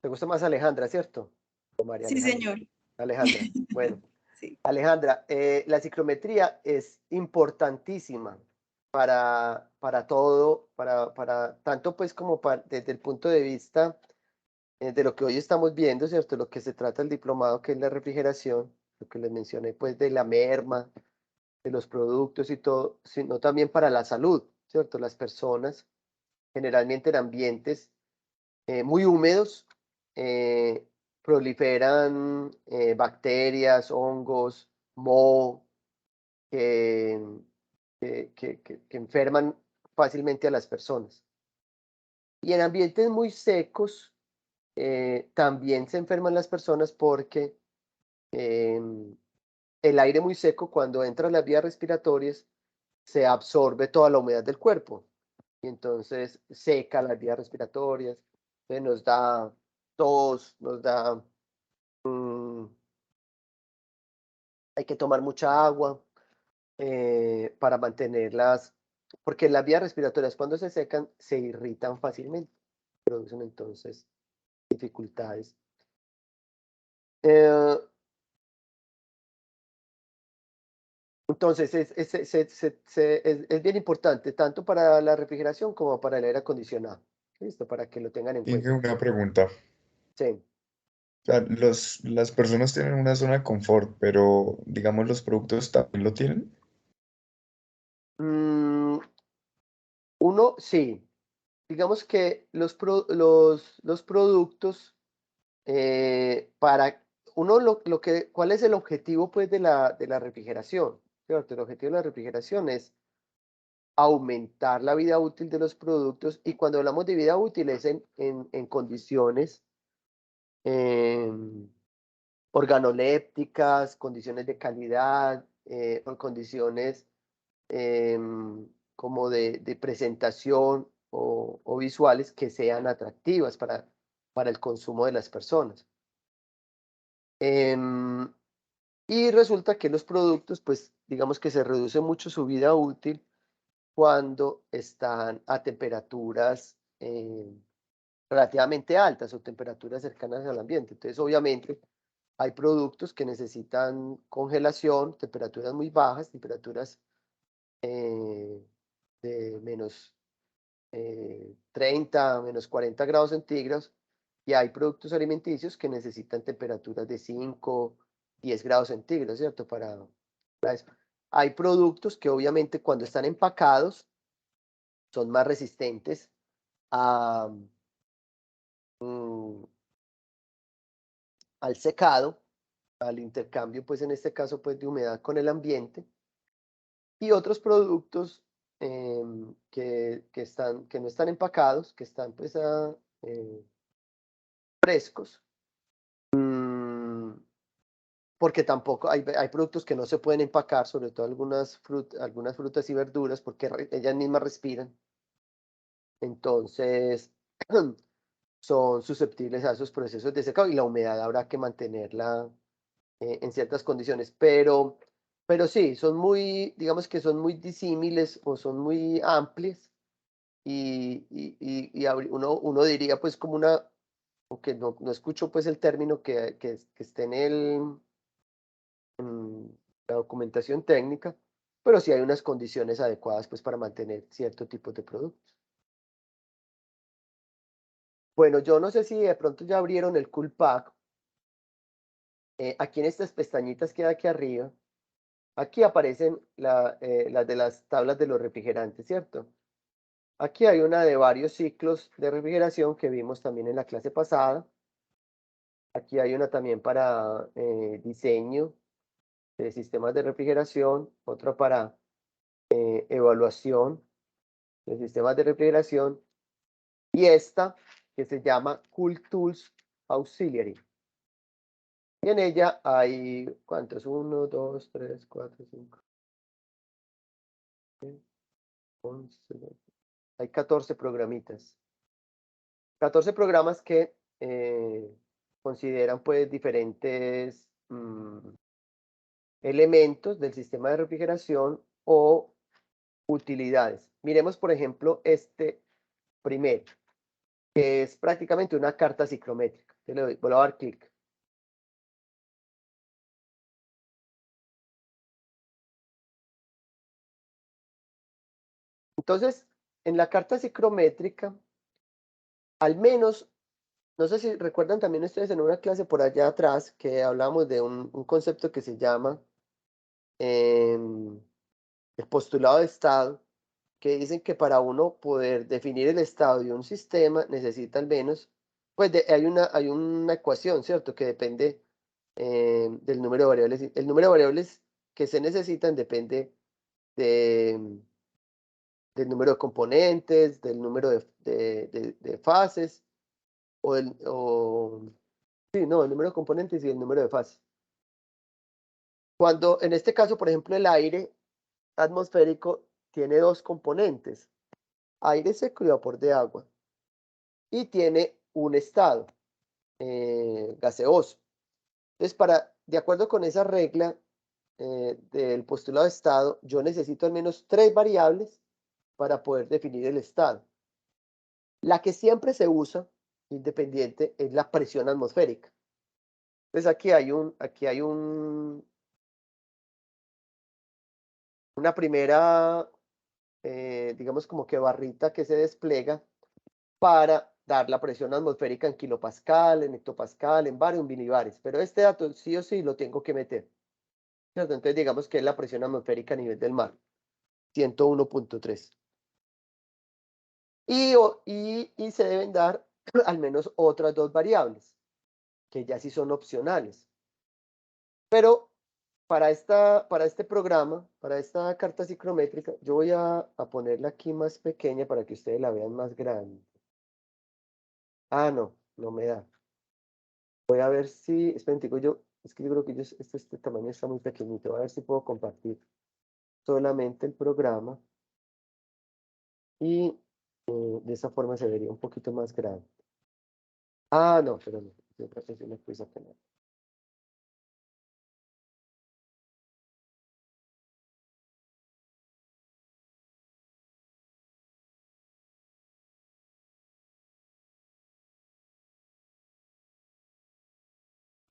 gusta más Alejandra, cierto? O María Sí, Alejandra. señor. Alejandra. Bueno, Sí. Alejandra, la ciclometría es importantísima para todo, para tanto pues como desde el punto de vista de lo que hoy estamos viendo, ¿cierto? Lo que se trata el diplomado, que es la refrigeración, lo que les mencioné pues de la merma, de los productos y todo, sino también para la salud, ¿cierto? Las personas generalmente en ambientes muy húmedos, eh, proliferan bacterias, hongos, moho, que, que enferman fácilmente a las personas. Y en ambientes muy secos también se enferman las personas porque el aire muy seco, cuando entra en las vías respiratorias, se absorbe toda la humedad del cuerpo y entonces seca las vías respiratorias, entonces nos da tos, nos da, hay que tomar mucha agua para mantenerlas, porque las vías respiratorias cuando se secan se irritan fácilmente, producen entonces dificultades. Eh, entonces es bien importante tanto para la refrigeración como para el aire acondicionado. Listo, para que lo tengan en Tengo cuenta. una pregunta. Sí. O sea, las personas tienen una zona de confort, pero digamos los productos también lo tienen. Mm, uno, sí. Digamos que los productos, para uno, ¿cuál es el objetivo pues de la refrigeración? ¿Cierto? El objetivo de la refrigeración es aumentar la vida útil de los productos y cuando hablamos de vida útil es en condiciones em, organolépticas, condiciones de calidad, o condiciones como de presentación o visuales que sean atractivas para el consumo de las personas. Em, y resulta que los productos, pues digamos que se reduce mucho su vida útil cuando están a temperaturas relativamente altas o temperaturas cercanas al ambiente. Entonces, obviamente, hay productos que necesitan congelación, temperaturas muy bajas, temperaturas de menos 30, menos 40 grados centígrados, y hay productos alimenticios que necesitan temperaturas de 5, 10 grados centígrados, ¿cierto? Para eso. Hay productos que obviamente cuando están empacados son más resistentes a, mm, al secado, al intercambio, pues en este caso, pues de humedad con el ambiente, y otros productos que no están empacados, que están pues frescos, porque tampoco hay productos que no se pueden empacar, sobre todo algunas frutas y verduras, porque ellas mismas respiran. Entonces, son susceptibles a esos procesos de secado y la humedad habrá que mantenerla en ciertas condiciones. Pero sí, digamos que son muy disímiles o son muy amplias y uno diría pues como aunque no escucho pues el término que esté en la documentación técnica, pero sí hay unas condiciones adecuadas pues para mantener cierto tipo de productos. Bueno, yo no sé si de pronto ya abrieron el Cool Pack. Aquí en estas pestañitas que hay aquí arriba, aquí aparecen las de las tablas de los refrigerantes, ¿cierto? Aquí hay una de varios ciclos de refrigeración que vimos también en la clase pasada. Aquí hay una también para diseño de sistemas de refrigeración, otra para evaluación de sistemas de refrigeración, y esta que se llama Cool Tools Auxiliary. Y en ella hay, ¿cuántos? 1, 2, 3, 4, 5, 11, 12. Hay 14 programitas. 14 programas que consideran pues diferentes elementos del sistema de refrigeración o utilidades. Miremos, por ejemplo, este primero, que es prácticamente una carta ciclométrica. Voy a dar clic. Entonces, en la carta ciclométrica, al menos, no sé si recuerdan también ustedes en una clase por allá atrás que hablamos de un concepto que se llama el postulado de estado, que dicen que para uno poder definir el estado de un sistema necesita al menos, pues hay una ecuación, ¿cierto? Que depende del número de variables. El número de variables que se necesitan depende del número de componentes, del número de fases, sí, no, el número de componentes y el número de fases. Cuando en este caso, por ejemplo, el aire atmosférico tiene dos componentes, aire seco y vapor de agua, y tiene un estado gaseoso. Entonces, de acuerdo con esa regla del postulado de estado, yo necesito al menos 3 variables para poder definir el estado. La que siempre se usa, independiente, es la presión atmosférica. Entonces aquí hay una primera, digamos como que barrita que se despliega para dar la presión atmosférica en kilopascal, en hectopascal, en bar, en milibares. Pero este dato sí o sí lo tengo que meter, ¿cierto? Entonces digamos que es la presión atmosférica a nivel del mar, 101.3. Y se deben dar al menos otras 2 variables, que ya sí son opcionales. Pero para este programa, para esta carta ciclométrica, yo voy a ponerla aquí más pequeña para que ustedes la vean más grande. Ah, no me da. Voy a ver si, esperen, es que yo creo que este tamaño está muy pequeñito. Voy a ver si puedo compartir solamente el programa y de esa forma se vería un poquito más grande. Ah, no, pero no, yo creo que sí me puse a tener.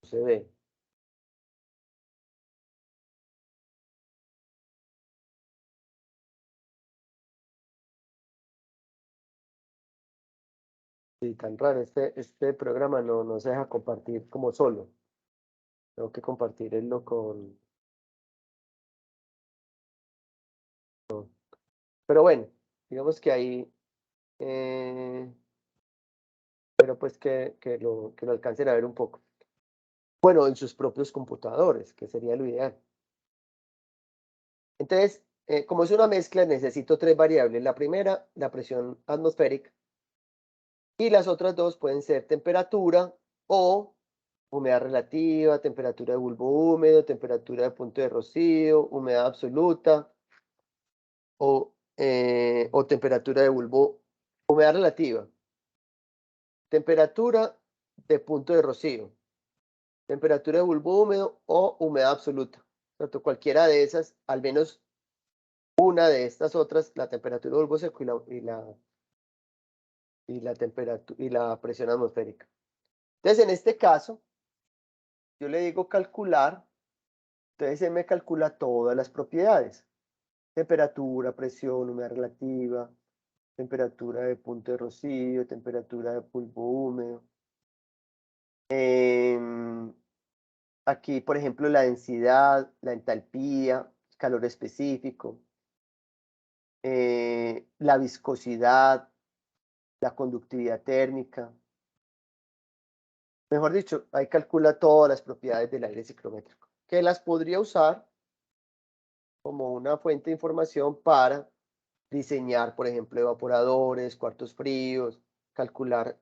Se ve. Sí, tan raro. Este programa no se deja compartir como solo. Tengo que compartirlo con... Pero bueno, digamos que ahí... pero pues que lo alcancen a ver un poco. Bueno, en sus propios computadores, que sería lo ideal. Entonces, como es una mezcla, necesito 3 variables. La primera, la presión atmosférica. Y las otras 2 pueden ser temperatura o humedad relativa, temperatura de bulbo húmedo, temperatura de punto de rocío, humedad absoluta o temperatura de bulbo, humedad relativa, temperatura de punto de rocío, temperatura de bulbo húmedo o humedad absoluta. Tanto cualquiera de esas, al menos una de estas otras, la temperatura de bulbo seco y la temperatura y la presión atmosférica. Entonces, en este caso, yo le digo calcular, entonces él me calcula todas las propiedades. Temperatura, presión, humedad relativa, temperatura de punto de rocío, temperatura de polvo húmedo. Aquí, por ejemplo, la densidad, la entalpía, calor específico, la viscosidad, la conductividad térmica. Mejor dicho, ahí calcula todas las propiedades del aire ciclométrico, que las podría usar como una fuente de información para diseñar, por ejemplo, evaporadores, cuartos fríos, calcular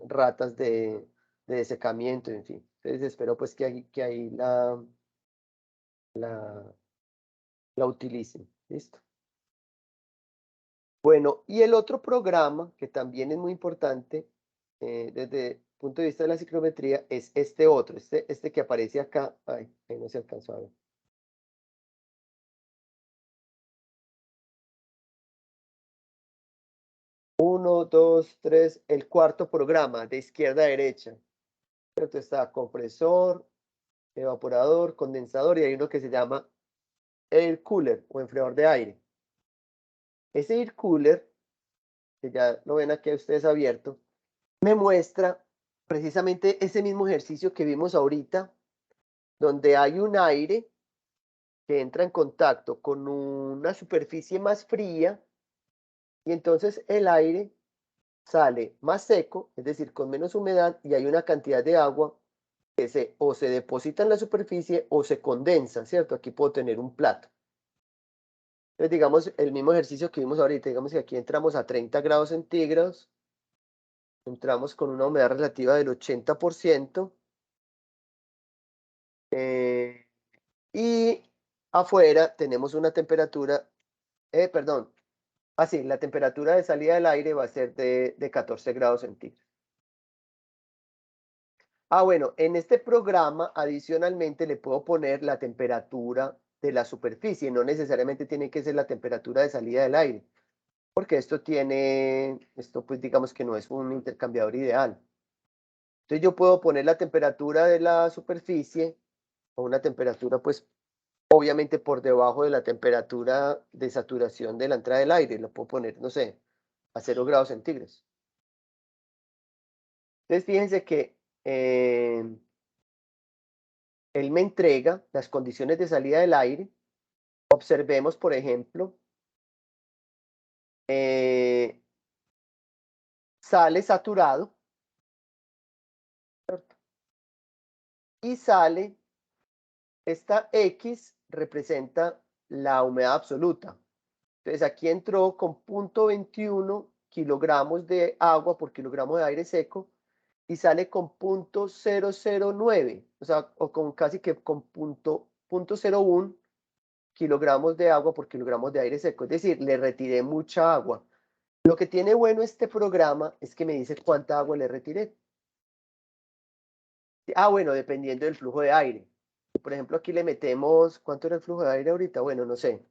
ratas de desecamiento, en fin. Entonces espero pues que ahí la utilicen. ¿Listo? Bueno, y el otro programa que también es muy importante desde el punto de vista de la ciclometría es este otro, este que aparece acá. Ay, ahí no se alcanzó a ver. Uno, dos, tres, el cuarto programa de izquierda a derecha. Entonces está compresor, evaporador, condensador y hay uno que se llama air cooler o enfriador de aire. Ese air cooler, que ya lo ven aquí ustedes abierto, me muestra precisamente ese mismo ejercicio que vimos ahorita, donde hay un aire que entra en contacto con una superficie más fría y entonces el aire sale más seco, es decir, con menos humedad y hay una cantidad de agua que o se deposita en la superficie o se condensa, ¿cierto? Aquí puedo tener un plato. Entonces, digamos, el mismo ejercicio que vimos ahorita, digamos que aquí entramos a 30 grados centígrados, entramos con una humedad relativa del 80%, y afuera tenemos una temperatura, perdón, así, la temperatura de salida del aire va a ser de 14 grados centígrados. Ah, bueno, en este programa adicionalmente le puedo poner la temperatura de la superficie, no necesariamente tiene que ser la temperatura de salida del aire, porque esto pues digamos que no es un intercambiador ideal. Entonces yo puedo poner la temperatura de la superficie a una temperatura pues obviamente por debajo de la temperatura de saturación de la entrada del aire, lo puedo poner, no sé, a 0 grados centígrados. Entonces fíjense que él me entrega las condiciones de salida del aire. Observemos, por ejemplo, sale saturado, ¿cierto? Y sale, esta X representa la humedad absoluta. Entonces aquí entró con 0.21 kilogramos de agua por kilogramo de aire seco y sale con 0.009, o sea, o con casi que con 0.01 kilogramos de agua por kilogramos de aire seco. Es decir, le retiré mucha agua. Lo que tiene bueno este programa es que me dice cuánta agua le retiré. Ah, bueno, dependiendo del flujo de aire. Por ejemplo, aquí le metemos, ¿cuánto era el flujo de aire ahorita? Bueno, no sé.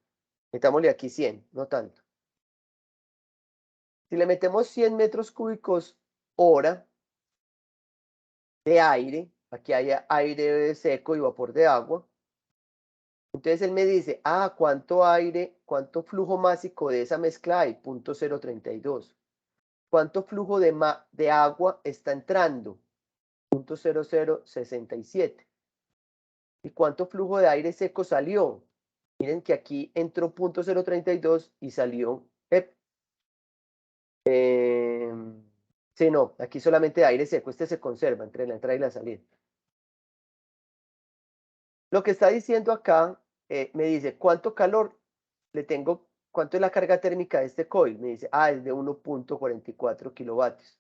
Metámosle aquí 100, no tanto. Si le metemos 100 metros cúbicos hora de aire, aquí hay aire seco y vapor de agua. Entonces él me dice, ¿cuánto aire, cuánto flujo másico de esa mezcla hay? 0.032. ¿Cuánto flujo de agua está entrando? 0.0067. ¿Y cuánto flujo de aire seco salió? Miren que aquí entró 0.032 y salió. Sí, no, aquí solamente aire seco, este se conserva entre la entrada y la salida. Lo que está diciendo acá, me dice, ¿cuánto calor le tengo? ¿Cuánto es la carga térmica de este coil? Me dice, es de 1.44 kilovatios.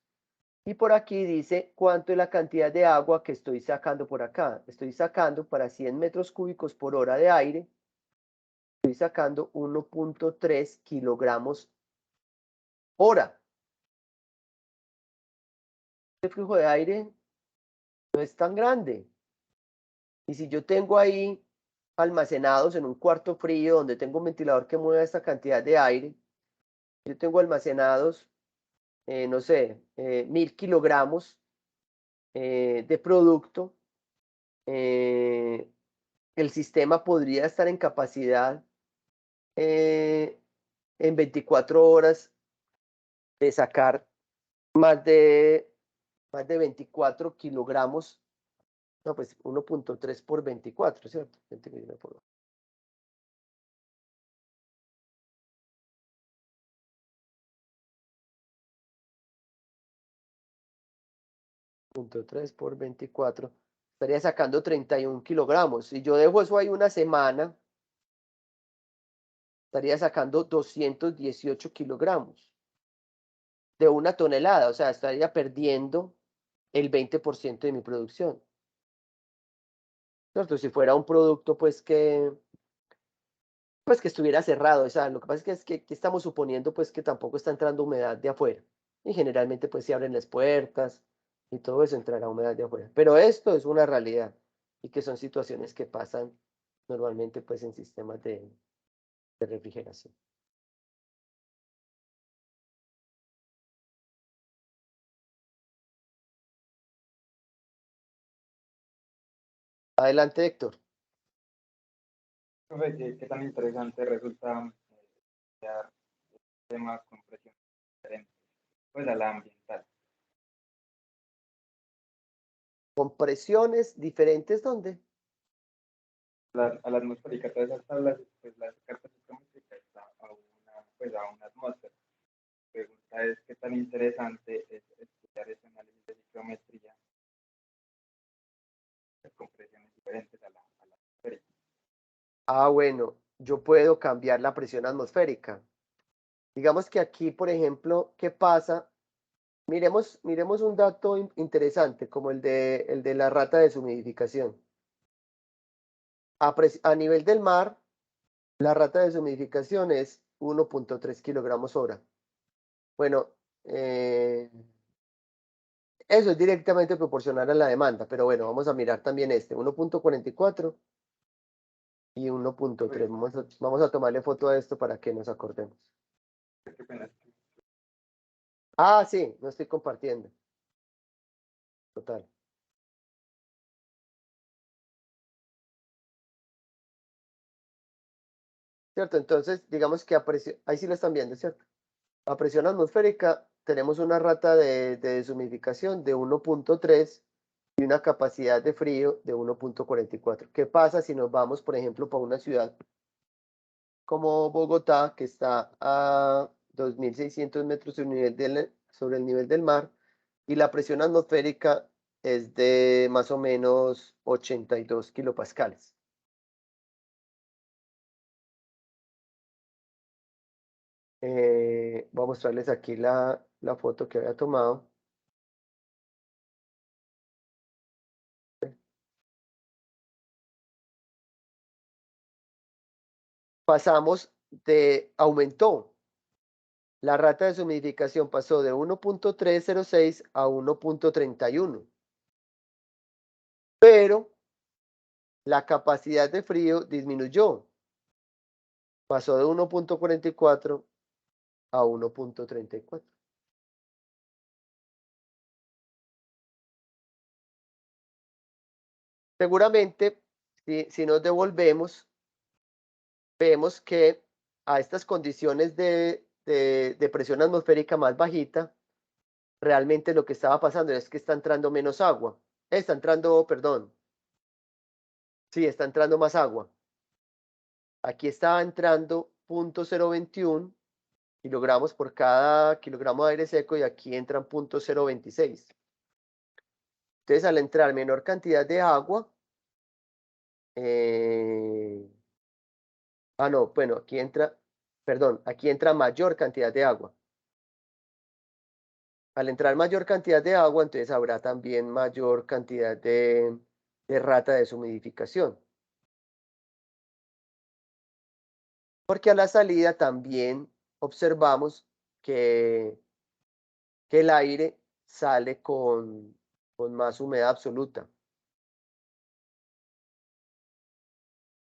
Y por aquí dice, ¿cuánto es la cantidad de agua que estoy sacando por acá? Estoy sacando para 100 metros cúbicos por hora de aire, estoy sacando 1.3 kilogramos hora. Este flujo de aire no es tan grande. Y si yo tengo ahí almacenados en un cuarto frío donde tengo un ventilador que mueva esta cantidad de aire, yo tengo almacenados, no sé, 1000 kilogramos de producto, el sistema podría estar en capacidad en 24 horas de sacar más de 24 kilogramos. No, pues 1.3 por 24, ¿cierto? 0.3 por 24, estaría sacando 31 kilogramos. Si yo dejo eso ahí una semana, estaría sacando 218 kilogramos de una tonelada, o sea, estaría perdiendo el 20% de mi producción. ¿Cierto? Si fuera un producto, pues que estuviera cerrado, o sea, lo que pasa es que estamos suponiendo, pues, que tampoco está entrando humedad de afuera, y generalmente, pues, si abren las puertas y todo eso, entrará humedad de afuera, pero esto es una realidad, y que son situaciones que pasan normalmente, pues, en sistemas de refrigeración. Adelante, Héctor. Profe, qué tan interesante resulta estudiar temas con presiones diferentes, pues a la ambiental. Con presiones diferentes, ¿dónde? A la atmosférica, todas esas tablas, pues la carta psicométrica está a una atmósfera. La pregunta es qué tan interesante es estudiar ese análisis de psicometría con presiones diferentes a la atmosférica. Ah, bueno, yo puedo cambiar la presión atmosférica. Digamos que aquí, por ejemplo, ¿qué pasa? Miremos un dato interesante, como el de la rata de deshumidificación. A nivel del mar, la rata de deshumidificación es 1.3 kilogramos hora. Bueno, eso es directamente proporcional a la demanda, pero bueno, vamos a mirar también 1.44 y 1.3. Vamos a tomarle foto a esto para que nos acordemos. Qué pena. Ah, sí, no estoy compartiendo. Total. ¿Cierto? Entonces, digamos que ahí sí lo están viendo, ¿cierto? A presión atmosférica tenemos una rata de deshumidificación de 1.3 y una capacidad de frío de 1.44. ¿Qué pasa si nos vamos, por ejemplo, para una ciudad como Bogotá, que está a 2.600 metros sobre el nivel del mar, y la presión atmosférica es de más o menos 82 kilopascales? Voy a mostrarles aquí la foto que había tomado. Aumentó. La rata de deshumidificación pasó de 1.306 a 1.31. Pero la capacidad de frío disminuyó. Pasó de 1.44 a 1.34. Seguramente, si nos devolvemos, vemos que a estas condiciones de presión atmosférica más bajita, realmente lo que estaba pasando es que está entrando menos agua. Está entrando, perdón. Sí, está entrando más agua. Aquí estaba entrando 0.021 kilogramos por cada kilogramo de aire seco y aquí entran 0.026. Entonces, al entrar menor cantidad de agua, no, bueno, aquí entra mayor cantidad de agua. Al entrar mayor cantidad de agua, entonces habrá también mayor cantidad de rata de deshumidificación. Porque a la salida también observamos que el aire sale con más humedad absoluta.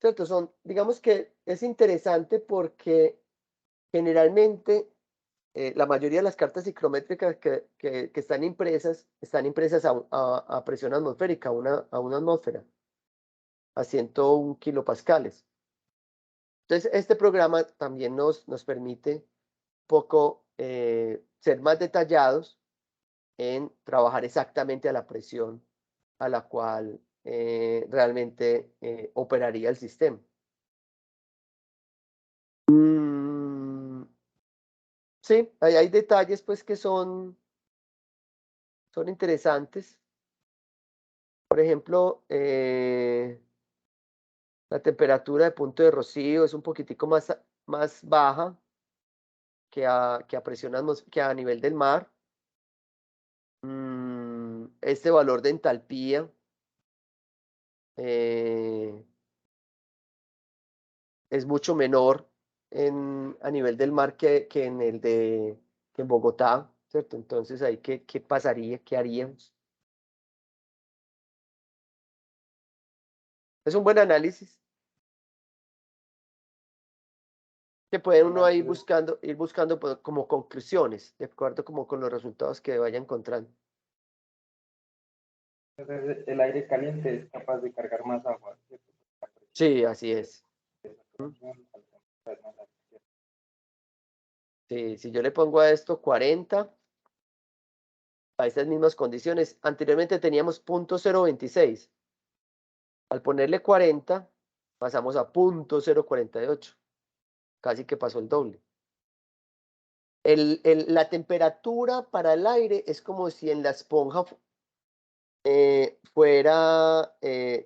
¿Cierto? Digamos que es interesante porque generalmente la mayoría de las cartas ciclométricas que están impresas a presión atmosférica, a una atmósfera, a 101 kilopascales. Entonces, este programa también nos permite poco ser más detallados en trabajar exactamente a la presión a la cual realmente operaría el sistema. Sí, hay detalles pues que son interesantes. Por ejemplo, la temperatura de punto de rocío es un poquitico más baja que a nivel del mar. Este valor de entalpía es mucho menor a nivel del mar que en Bogotá, ¿cierto? Entonces, ahí, ¿qué pasaría? ¿Qué haríamos? Es un buen análisis que puede uno ir buscando pues, como conclusiones, de acuerdo como con los resultados que vaya encontrando. Entonces, el aire caliente es capaz de cargar más agua, ¿cierto? Sí, así es. Sí, si yo le pongo a esto 40, a estas mismas condiciones, anteriormente teníamos 0.026. Al ponerle 40, pasamos a 0.048. Casi que pasó el doble. La temperatura para el aire es como si en la esponja fuera,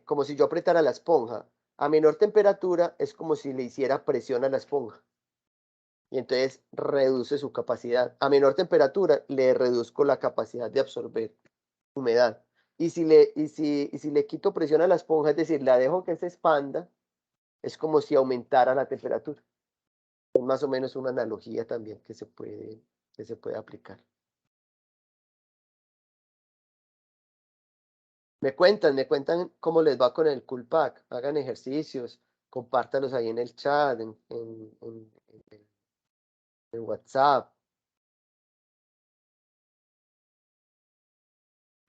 como si yo apretara la esponja. A menor temperatura es como si le hiciera presión a la esponja. Y entonces reduce su capacidad. A menor temperatura le reduzco la capacidad de absorber humedad. Y si le quito presión a la esponja, es decir, la dejo que se expanda, es como si aumentara la temperatura. Es más o menos una analogía también que se puede aplicar. Me cuentan cómo les va con el Coolpack. Hagan ejercicios, compártalos ahí en el chat, en WhatsApp.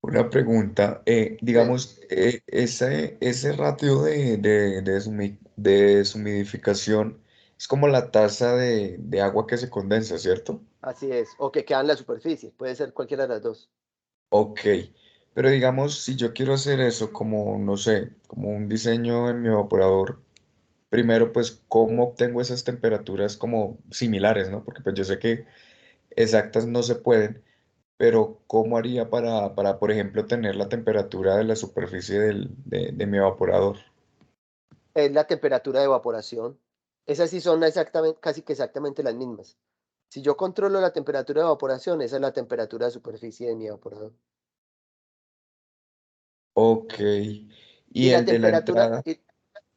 Una pregunta, digamos, ese ratio de deshumidificación es como la tasa de agua que se condensa, ¿cierto? Así es, o que queda en la superficie, puede ser cualquiera de las dos. Ok, pero digamos, si yo quiero hacer eso como, no sé, como un diseño en mi evaporador, primero, pues, ¿cómo obtengo esas temperaturas como similares, ¿no? Porque pues yo sé que exactas no se pueden, pero ¿cómo haría para, por ejemplo, tener la temperatura de la superficie de mi evaporador? Es la temperatura de evaporación. Esas sí son casi que exactamente las mismas. Si yo controlo la temperatura de evaporación, esa es la temperatura de superficie de mi evaporador. Ok, Y y la el de la temperatura, entrada,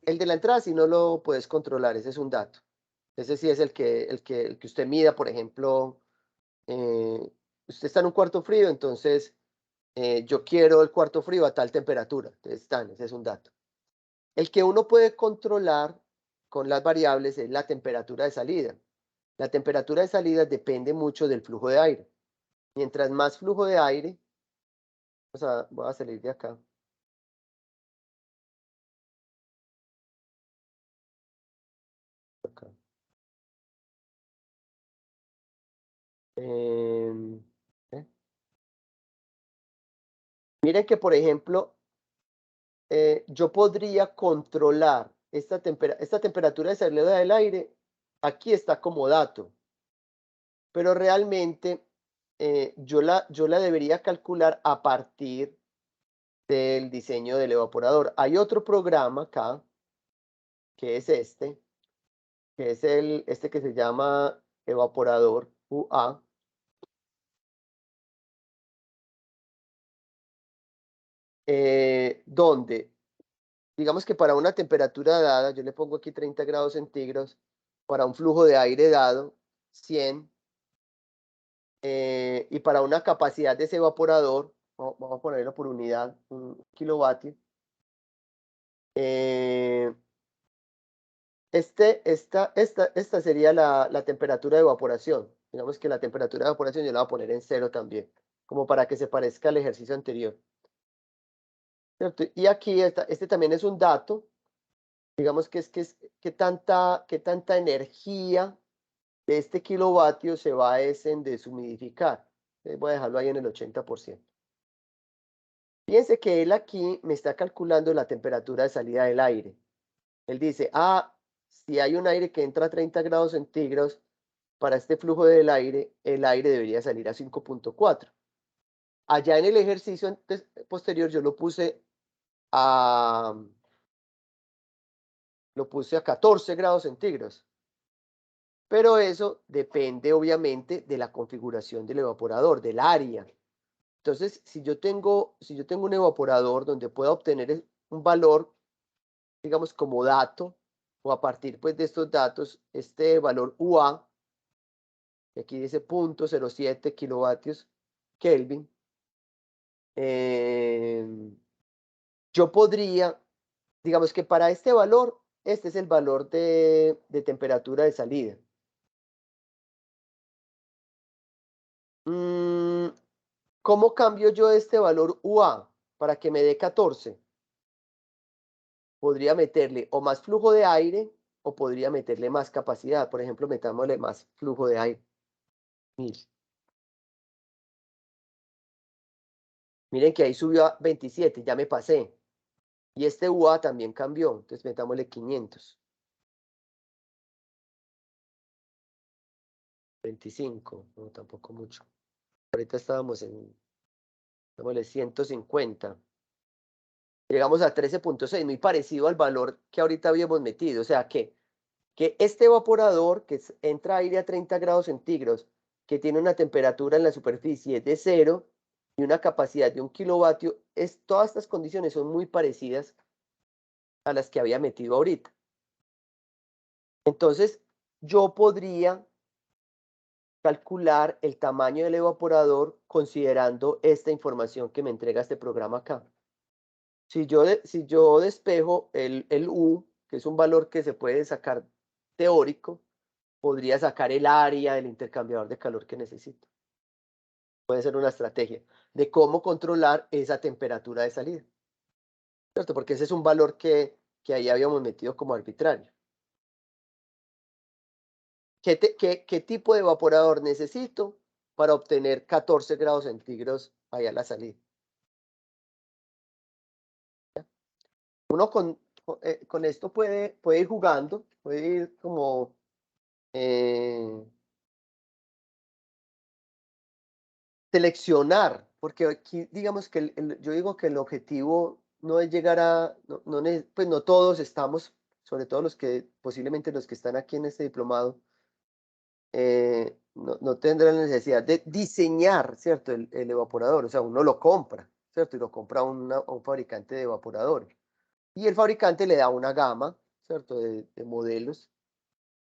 el de la entrada sí no lo puedes controlar, ese es un dato. Ese sí es el que usted mida, por ejemplo, usted está en un cuarto frío, entonces yo quiero el cuarto frío a tal temperatura. Entonces, ese es un dato. El que uno puede controlar con las variables es la temperatura de salida. La temperatura de salida depende mucho del flujo de aire. Mientras más flujo de aire, voy a salir de acá. Acá. ¿Eh? Miren que, por ejemplo, yo podría controlar esta temperatura de salida del aire. Aquí está como dato, pero realmente yo la debería calcular a partir del diseño del evaporador. Hay otro programa acá, que es este, que es este que se llama evaporador UA. Donde, digamos que para una temperatura dada, yo le pongo aquí 30 grados centígrados, para un flujo de aire dado, 100, y para una capacidad de ese evaporador, vamos a ponerlo por unidad, un kilovatio, esta sería la temperatura de evaporación. Digamos que la temperatura de evaporación yo la voy a poner en 0 también, como para que se parezca al ejercicio anterior. ¿Cierto? Y aquí este también es un dato, digamos que qué tanta energía de este kilovatio se va en deshumidificar. Voy a dejarlo ahí en el 80%. Fíjense que él aquí me está calculando la temperatura de salida del aire. Él dice, si hay un aire que entra a 30 grados centígrados, para este flujo del aire, el aire debería salir a 5.4. Allá en el ejercicio posterior yo lo puse a 14 grados centígrados. Pero eso depende obviamente de la configuración del evaporador, del área. Entonces, si yo tengo un evaporador donde pueda obtener un valor, digamos, como dato, o a partir pues de estos datos, este valor UA, que aquí dice 0.07 kilovatios Kelvin, yo podría, digamos que para este valor, este es el valor de temperatura de salida. ¿Cómo cambio yo este valor UA para que me dé 14? Podría meterle o más flujo de aire o podría meterle más capacidad. Por ejemplo, metámosle más flujo de aire. 1000. Miren que ahí subió a 27, ya me pasé. Y este UA también cambió, entonces metámosle 500. 25, no, tampoco mucho. Ahorita estábamos en, metámosle 150. Llegamos a 13.6, muy parecido al valor que ahorita habíamos metido. O sea que este evaporador que entra aire a 30 grados centígrados, que tiene una temperatura en la superficie de 0 y una capacidad de 1 kilovatio, todas estas condiciones son muy parecidas a las que había metido ahorita. Entonces, yo podría calcular el tamaño del evaporador considerando esta información que me entrega este programa acá. Si yo despejo el U, que es un valor que se puede sacar teórico, podría sacar el área del intercambiador de calor que necesito. Puede ser una estrategia de cómo controlar esa temperatura de salida. ¿Cierto? Porque ese es un valor que ahí habíamos metido como arbitrario. ¿Qué tipo de evaporador necesito para obtener 14 grados centígrados allá a la salida? Uno con esto puede ir jugando, puede ir como seleccionar, porque aquí digamos que yo digo que el objetivo no es llegar a, pues no todos estamos, sobre todo posiblemente los que están aquí en este diplomado, no tendrán la necesidad de diseñar, ¿cierto? El evaporador, o sea, uno lo compra, ¿cierto? Y lo compra a un fabricante de evaporadores. Y el fabricante le da una gama, ¿cierto? De modelos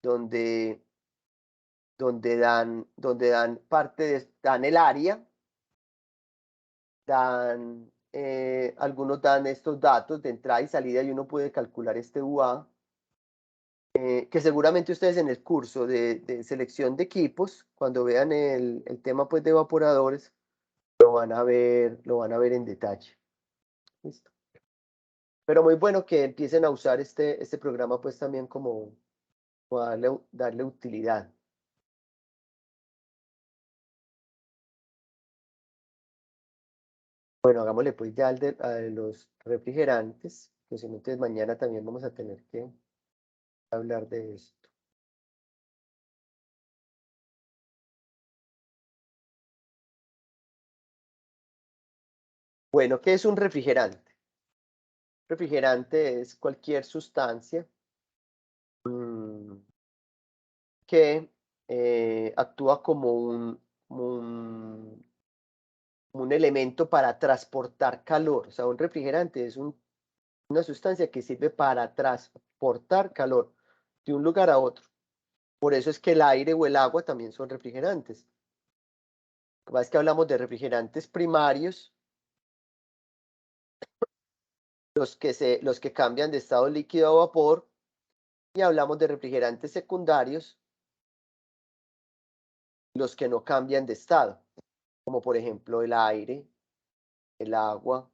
donde dan dan el área, algunos dan estos datos de entrada y salida y uno puede calcular este UA, que seguramente ustedes en el curso de selección de equipos, cuando vean el tema pues de evaporadores, lo van a ver en detalle. ¿Listo? Pero muy bueno que empiecen a usar este programa pues también como darle utilidad. Bueno, hagámosle pues ya al de los refrigerantes, que si no, entonces mañana también vamos a tener que hablar de esto. Bueno, ¿qué es un refrigerante? Refrigerante es cualquier sustancia que actúa como un elemento para transportar calor. O sea, un refrigerante es una sustancia que sirve para transportar calor de un lugar a otro. Por eso es que el aire o el agua también son refrigerantes. Lo que pasa es que hablamos de refrigerantes primarios, los que cambian de estado líquido a vapor, y hablamos de refrigerantes secundarios, los que no cambian de estado, como por ejemplo el aire, el agua,